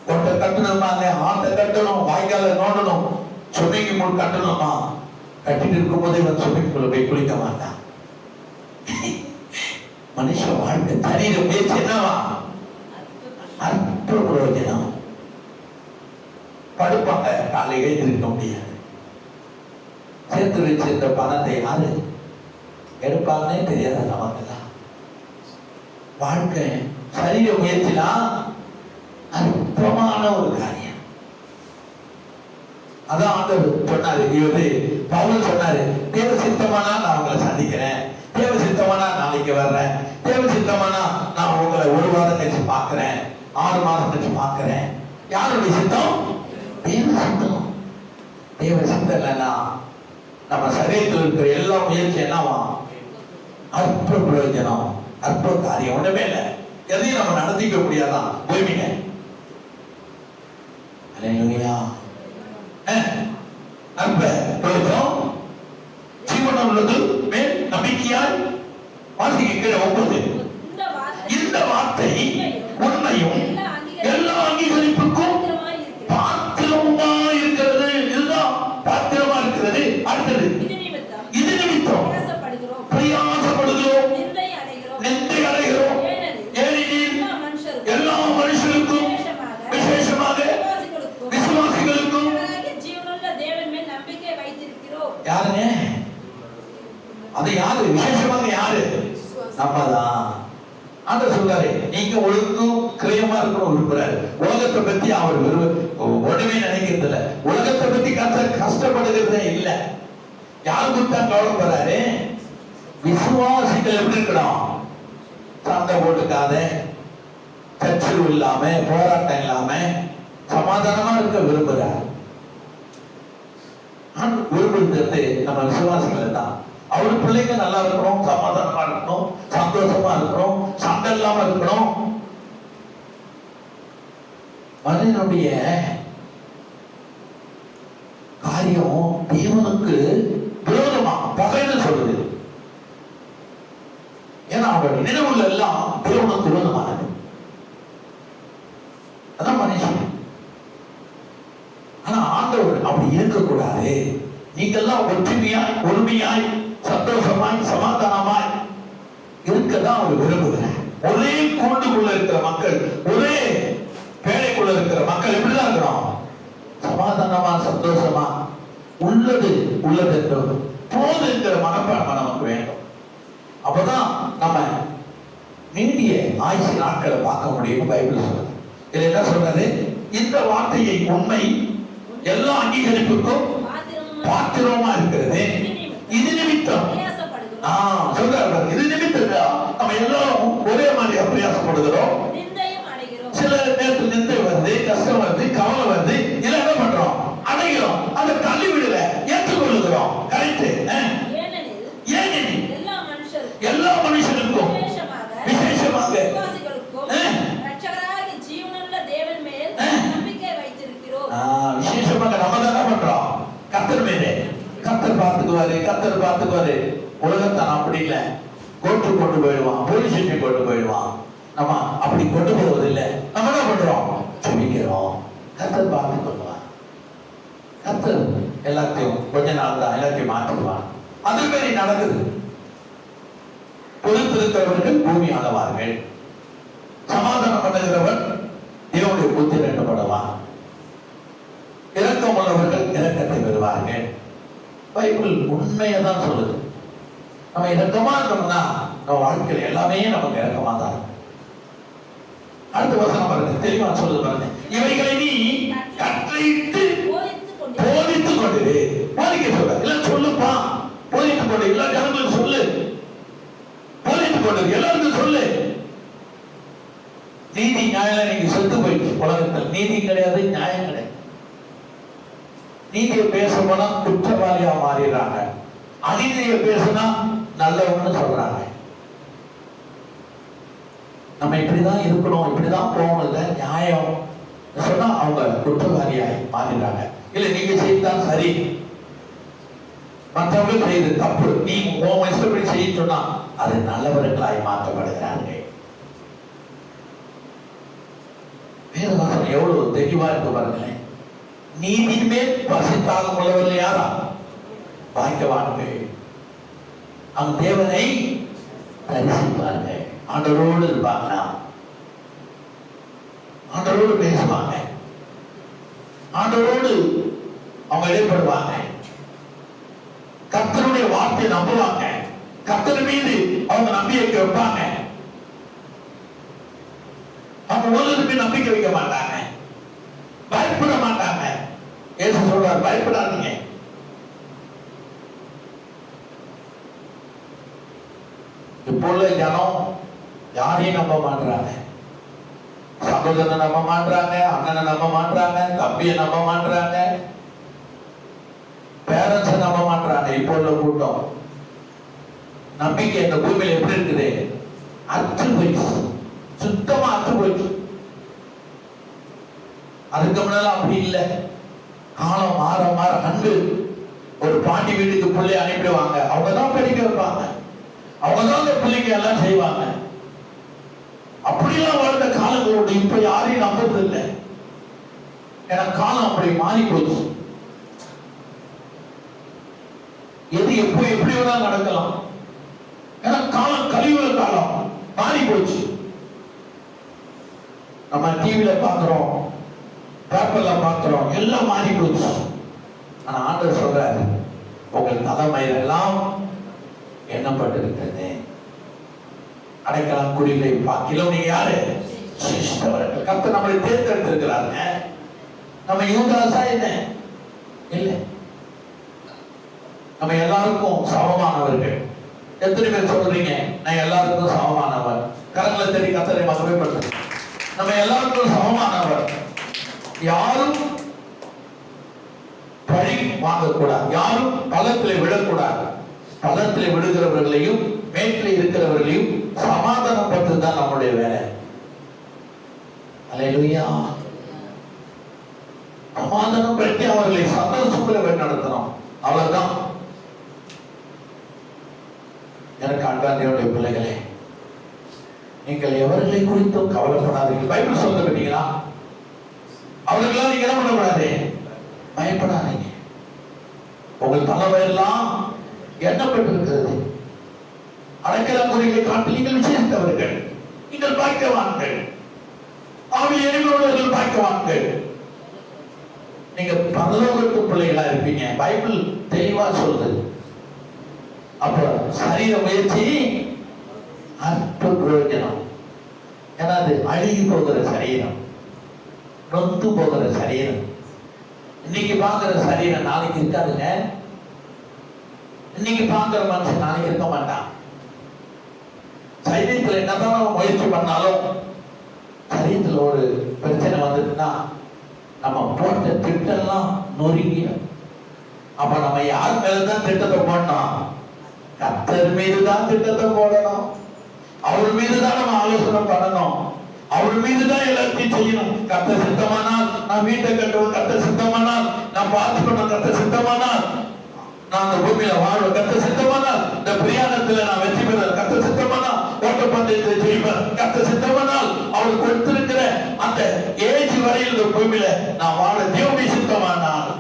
கொட்டை கட்டணுமாங்க, ஆட்டை கட்டணும், வாய்க்கால நோண்டணும், ஸ்விம்மிங் பூல் கட்டணுமா? கட்டிட்டு இருக்கும் போதே இவன் ஸ்விம்மிங் பூல்ல போய் குளிக்க மாட்டான். மனுஷ வாழ்க்கை சரீர முயற்சி என்னவா? அற்ப பிரயோஜனம். படுப்பாங்க, காலை எழுந்திருக்க முடியாது. சேர்த்து வச்சிருந்த பணத்தை யாரு எடுப்பாங்கன்னே தெரியாது நமக்குதான். வாழ்க்கை சரீர முயற்சிலாம் அற்பமான ஒரு காரியம். அதான் ஆண்டவர் சொன்னாரு, இது பவுல் சொன்னாரு, தேவ சித்தமானா நான் உங்களை சந்திக்கிறேன், தேவ சித்தமானா நாளைக்கு வர்றேன், தேவ சித்தமானா நான் உங்களை 1 வாரம் கழிச்சு பார்க்கிறேன், 6 மாதம் கழிச்சு பார்க்கிறேன். யாருடைய சித்தம்? தேவ சித்தம். தேவ சித்தம் இல்லைன்னா நம்ம சரீரத்தில் இருக்கிற எல்லா முயற்சி என்னவா? அற்ப பிரயோஜனம், அற்ப காரியம், ஒண்ணுமே இல்லை. எதையும் நம்ம நடத்திக்க முடியாதான் பூமிங்க. அல்லேலூயா. யாருங்க? அது யாரு? விசேஷமாக யாரு? நம்மதான். ஆண்டவர் சொல்றாரு, நீங்க ஒழுங்கும் கிரியமா இருக்கணும் விரும்புறாரு. உலகத்தை பத்தி அவர் ஒண்ணுமே நினைக்கிறது இல்ல. உலகத்தை பத்தி கஷ்டப்படுகிறதே இல்ல. யாருக்கு தான் கவலைப்படுறாரு? விசுவாசிகள் எப்படி இருக்கணும்? சண்டை போட்டுக்காத, சச்சரவு இல்லாம, போராட்டம் இல்லாம சமாதானமா இருக்க விரும்புறாரு. விரும்புகிறது நம்ம விசுவாசிகள் தான். அவரு பிள்ளைங்க நல்லா இருக்கணும், சமாதானமா இருக்கணும், சந்தோஷமா இருக்கணும், சண்டை இல்லாம இருக்கணும். மனிதனுடைய காரியம் தேவனுக்கு விரோதமா பகைன்னு சொல்லுது. ஏன்னா அவருடைய நினைவுகள் எல்லாம் தேவனுக்கு விரோதமானது. அதான் மனுஷன். ஆனா ஆண்டவர் அப்படி இருக்கக்கூடாது. நீங்கெல்லாம் ஒற்றுமையாய், ஒருமையாய், சந்தோஷமாய், சமாதானமாய் இருக்கதான் அவர் விரும்புகிறார். ஒரே கூண்டுக்குள்ள இருக்கிற மக்கள், ஒரே பேழைக்குள்ள இருக்கிற மக்கள் எப்படிதான் இருக்கிறோம்? சமாதானமா, சந்தோஷமா, உள்ளது உள்ளது என்றும் போது என்கிற மனப்பான்மை நமக்கு வேண்டும். அப்பதான் நம்ம நீடிய ஆயுசு நாட்களை பார்க்க முடியும். பைபிள் சொல்றது. இது என்ன சொல்றது? இந்த வார்த்தையை உண்மை எல்லா அங்கீகரிப்புக்கும் பாத்திரமா இருக்கிறது. இது நிமித்தம் சொல்றாரு, இது நிமித்தம் நம்ம எல்லாரும் ஒரே மாதிரி அப்பிரயாசப்படுகிறோம். சில நேரத்தில் நிந்தை வருது, கஷ்டம் வருது, கவலை வருது. இதை என்ன பண்றோம்? அடைகிறோம். அதை தள்ளி விடல, ஏற்றுக்கொள்ளுகிறோம். கரெக்ட். ஏனெனில் எல்லா மனுஷனுக்கும் விசேஷமாக விசேஷமாக நம்ம தான் பண்றோம். கர்த்தர் மீது கர்த்தர் பார்த்துக்குவாரு, கர்த்தர் பார்த்துக்குவாரு. உலகத்தான் அப்படி இல்லை. கோர்ட்டு கொண்டு போயிடுவான், போலீஸ் ஸ்டேஷன் கொண்டு போயிடுவான். நம்ம அப்படி கொண்டு போவதில்லை. நம்ம என்ன பண்றோம்? ஜெபிக்கிறோம். கர்த்தர் பார்த்து கொள்வான். கர்த்தர் எல்லாத்தையும் கொஞ்ச நாள் தான் எல்லாத்தையும் மாற்றிடுவான். அது மாதிரி நடக்குது. பொறுத்திருக்கிறவர்கள் பூமி ஆளவார்கள். சமாதானம் பண்ணுகிறவன் தேவனுடைய புத்திரன் எனப்படுவான். இரக்கம் உள்ளவர்கள் இரக்கத்தை பெறுவார்கள். பைபிள் உண்மையை தான் சொல்லுது. நம்ம இரக்கமா இருக்கணும்னா நம்ம வாழ்க்கையில் எல்லாமே நமக்கு இரக்கமா தான் இருக்கும். அடுத்த வசனம் பாருங்க, தெளிவா சொல்லுது பாருங்க. இவைகளை நீ கட்டளையிட்டு போதித்துக் கொண்டிரு. போதிக்க சொல்ற இல்ல, சொல்லுப்பா, போதித்துக் கொண்டு எல்லா ஜனங்களும் சொல்லு, போதித்துக் கொண்டு எல்லாருக்கும் சொல்லு. நீதி நியாயம் நீங்க செத்து போயிடுச்சு. உலகத்தில் நீதி கிடையாது, நியாயம் கிடையாது. நீதியை பேச போனா குற்றவாளியா மாறிடுறாங்க. அநீதியை பேசினா நல்லவன்னு சொல்றாங்க. நம்ம இப்படிதான் இருக்கணும், இப்படிதான் போகணும், நியாயம் சொன்னா அவங்க குற்றவாளியாய் மாறிடுறாங்க. இல்ல நீங்க செய்தான் சரி, மற்றவர்கள் செய்து தப்பு, நீ உன் இஷ்டப்படி செய்ய சொன்னா அது நல்லவர்களாய் மாற்றப்படுகிறார்கள். வேதவாசனம் எவ்வளவு தெளிவா இருக்கு பாருங்களேன். நீதியின் மேல் பசித்தாகம் உள்ளவர்கள் யாரா? பாக்கியவான்கள். அவங்க தேவனை தரிசிப்பார்கள். ஆண்டவரோடு இருப்பாங்க, ஆண்டவரோடு பேசுவாங்க, ஆண்டவரோடு அவங்க இடைப்படுவாங்க, கர்த்தருடைய வார்த்தையை நம்புவாங்க, கர்த்தர் மீது அவங்க நம்பிக்கை வைப்பாங்க. அவங்க உலகத்துக்கு நம்பிக்கை வைக்க மாட்டாங்க, பயப்பட மாட்டாங்க. இயேசு சொல்றார், பயப்படாதீங்க. இப்போ உள்ள ஜனம் யாரையும் நம்ப மாட்டாங்க. சகோதரனை நம்ப மாட்டாங்க, அண்ணனை நம்ப மாட்டாங்க, தம்பியை நம்ப மாட்டாங்க, பேரண்ட்ஸை நம்ப மாட்டாங்க. இப்போ உள்ள கூட்டம் நம்பிக்கை இந்த பூமியில எப்படி இருக்குது? அற்று போயிடுச்சு, சுத்தமா அற்று போயிடுச்சு. அதுக்கு முன்னால அப்படி இல்லை. காலம் மாற மாற அன்பு. ஒரு பாட்டி வீட்டுக்கு பிள்ளை அனுப்பிடுவாங்க, அவங்கதான் படிக்க வைப்பாங்க, அவங்கதான் அந்த பிள்ளைங்க எல்லாம் செய்வாங்க. அப்படிலாம் வாழ்ந்த காலங்களோடு இப்ப யாரையும் நம்புறது இல்லை. ஏன்னா காலம் அப்படி மாறி போச்சு. எது எப்போ எப்படி வேணாலும் நடக்கலாம். ஏன்னா காலம் கலியுக காலம் மாறி போச்சு. நம்ம டிவியில பாக்குறோம், பேப்பர்ல பாக்குறோம், எல்லாம் மாறி போச்சு. ஆனா ஆண்டவர் சொல்றாரு, உங்கள் தலைமையிலெல்லாம் எண்ணப்பட்டிருக்கிறது. அடைக்கலம் குறிகளை பார்க்கிலும் நீங்க யாரு? சிஷ்டவர்கள். கர்த்தர் நம்மளை தேர்ந்தெடுத்திருக்கிறாங்க. நம்ம யூதாசா என்ன இல்லை, நம்ம எல்லாருக்கும் சமமானவர்கள். எத்தனை பேர் சொல்றீங்க நான் எல்லாருக்கும் சமமானவர்? கரங்களை தேடி கர்த்தரை மகிமைப்படுத்து. நம்ம எல்லாருக்கும் சமமானவர். யாரும் பழி வாங்கக்கூடாது, யாரும் பள்ளத்திலே விடக்கூடாது. பள்ளத்திலே விடுகிறவர்களையும் மேட்டில் இருக்கிறவர்களையும் சமாதானப்படுத்து தான் நம்முடைய வேலை. அல்லேலூயா. சமாதானப்படுத்தி அவர்களை சந்தோஷத்துல நடத்தணும். அவ்வளவுதான். எனக்கு அன்பார்ந்தவருடைய பிள்ளைகளே, நீங்கள் எவர்களை குறித்தும் கவலைப்படாதீர்கள். பைபிள் சொல்ல கேட்டீங்களா? அவர்களெல்லாம் நீங்க என்ன பண்ணக்கூடாது? பயப்படாதீங்க. உங்கள் தலைமையெல்லாம் எண்ணப்பட்டிருக்கிறது. அடைக்கலம் குறிகளை காட்டி நீங்கள் விசேஷித்தவர்கள், நீங்கள் பாக்கியவான்கள். ஆவி எரிபவர்கள் பாக்கியவான்கள். நீங்க பரலோகத்து பிள்ளைகளா இருப்பீங்க. பைபிள் தெளிவா சொல்லுது. அப்ப சரீர முயற்சி அற்ப பிரயோஜனம். ஏன்னா அது அழுகி போகிற சரீரம், நொந்து போகிற சரீரம். இன்னைக்கு பார்க்கிற சரீரம் நாளைக்கு இருக்காதுங்க. இன்னைக்கு பார்க்கிற மனுஷன் நாளைக்கு இருக்க மாட்டான். சரீரத்தில் என்னதான் நம்ம முயற்சி பண்ணாலும் சரீரத்தில் ஒரு பிரச்சனை வந்துட்டுன்னா நம்ம போட்ட திட்டம்லாம் நொறுங்கிடும். அப்ப நம்ம யார் மேலதான் திட்டத்தை போடணும்? கர்த்தர் மீதுதான் திட்டத்தை போடணும். அவர் மீதுதான் நம்ம ஆலோசனை பண்ணணும். அவர் மீதுதான் எல்லாத்தையும் செய்யணும். கர்த்தர் சித்தமானால் நான் வீட்டை கட்டுவேன், கர்த்தர் சித்தமானால் நான் பார்த்துக்கணும், கர்த்தர் சித்தமானால் நான் அந்த பூமியில வாழ்வேன், கர்த்தர் சித்தமானால் இந்த பிரயாணத்துல நான் வெற்றி பெறுவேன், கர்த்தர் சித்தமானால் ஓட்டப்பந்தயத்தை ஜெயிப்பேன், கர்த்தர் சித்தமானால் அவர் கொடுத்திருக்கிற அந்த ஏஜ் வரையில் இந்த பூமியில நான் வாழ தேவனுடைய சித்தமானால்.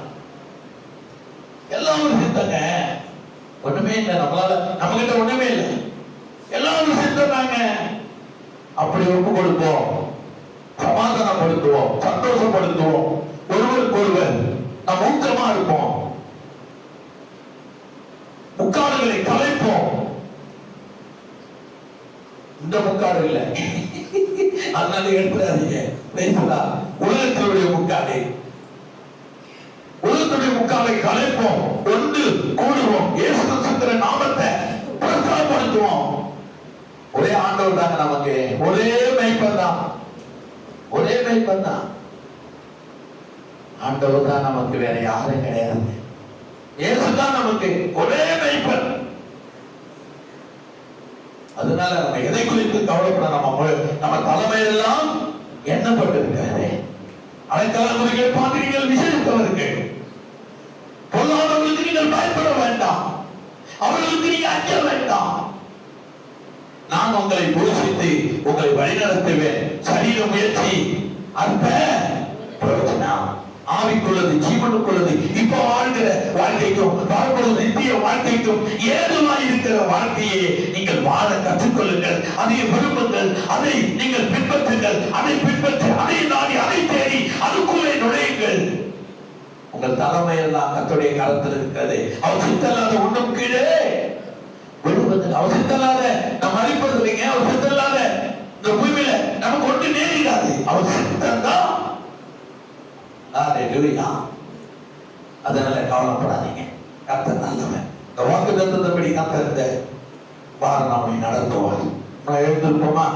எல்லாரும் சித்தங்க. ஒண்ணுமே இல்லை நம்மளால, நம்ம கிட்ட ஒண்ணுமே இல்லை. எல்லாரும் சித்தனாங்க. அப்படி ஒப்பு கொடுப்போம், சமாதானப்படுத்துவோம், சந்தோஷப்படுத்துவோம், ஒருவருக்கு ஒருவர் நாம் ஊக்கமா இருப்போம், முக்காடுகளை கலைப்போம். இந்த முக்காடு இல்லை, அதனால எடுத்துடாதீங்க. உலகத்தினுடைய முக்காடு, உலகத்துடைய முக்காலை கலைப்போம், ஒன்று கூடுவோம், இயேசு கிறிஸ்துவின் நாமத்தை பிரசாரப்படுத்துவோம். ஒரே ஆண்டவர் தாங்க நமக்கு, ஒரே மேய்ப்பன் தான், ஒரே மேய்ப்பன் தான். ஆண்டவர் தான் நமக்கு, வேற யாரும் கிடையாது. இயேசு தான் நமக்கு ஒரே மேய்ப்பன். அதனால நம்ம எதை குறித்து கவலைப்பட, நம்ம தலைமையெல்லாம் எண்ணப்பட்டிருக்கிறது. அடைக்கலம் குறிகள் பார்த்து நீங்கள் விசேஷித்தவர்கள். பொல்லாதவர்களுக்கு நீங்கள் பயப்பட வேண்டாம், அவர்களுக்கு நீங்க அஞ்ச வேண்டாம். நான் உங்களை போஷித்து உங்களை வழிநடத்துவேன். சரீர முயற்சி அற்ப பிரயோஜனம். ஆவிக்குள்ளது, ஜீவனுக்குள்ளது, இப்ப வாழ்கிற வாழ்க்கைக்கும் வாழ்ப்பொழுது நித்திய வாழ்க்கைக்கும் ஏதுவாய் இருக்கிற வாழ்க்கையை நீங்கள் வாழ கற்றுக்கொள்ளுங்கள். அதை விரும்புங்கள், அதை நீங்கள் பின்பற்றுங்கள். அதை பின்பற்றி, அதை நாடி, அதை தேடி அதுக்குள்ளே நுழையுங்கள். உங்கள் தலைமையெல்லாம் கர்த்தருடைய கரத்தில் இருக்கிறது. அவர் சித்தல்லாத ஒன்றும் கீழே விழுவது. அவர் சித்தல்லாத நாம் மதிப்பது இல்லைங்க. அவர் சித்தல்லாத இந்த பூமியில நமக்கு ஒன்று நேரிடாது. அவர் சித்தம்தான். அதனால கவலைப்படாதீங்க. கர்த்தர் நல்லவன். இந்த வாக்கு தத்தபடி கர்த்தர் இந்த வாரம் நம்மை நடத்துவார். நான் எழுந்திருப்போமா?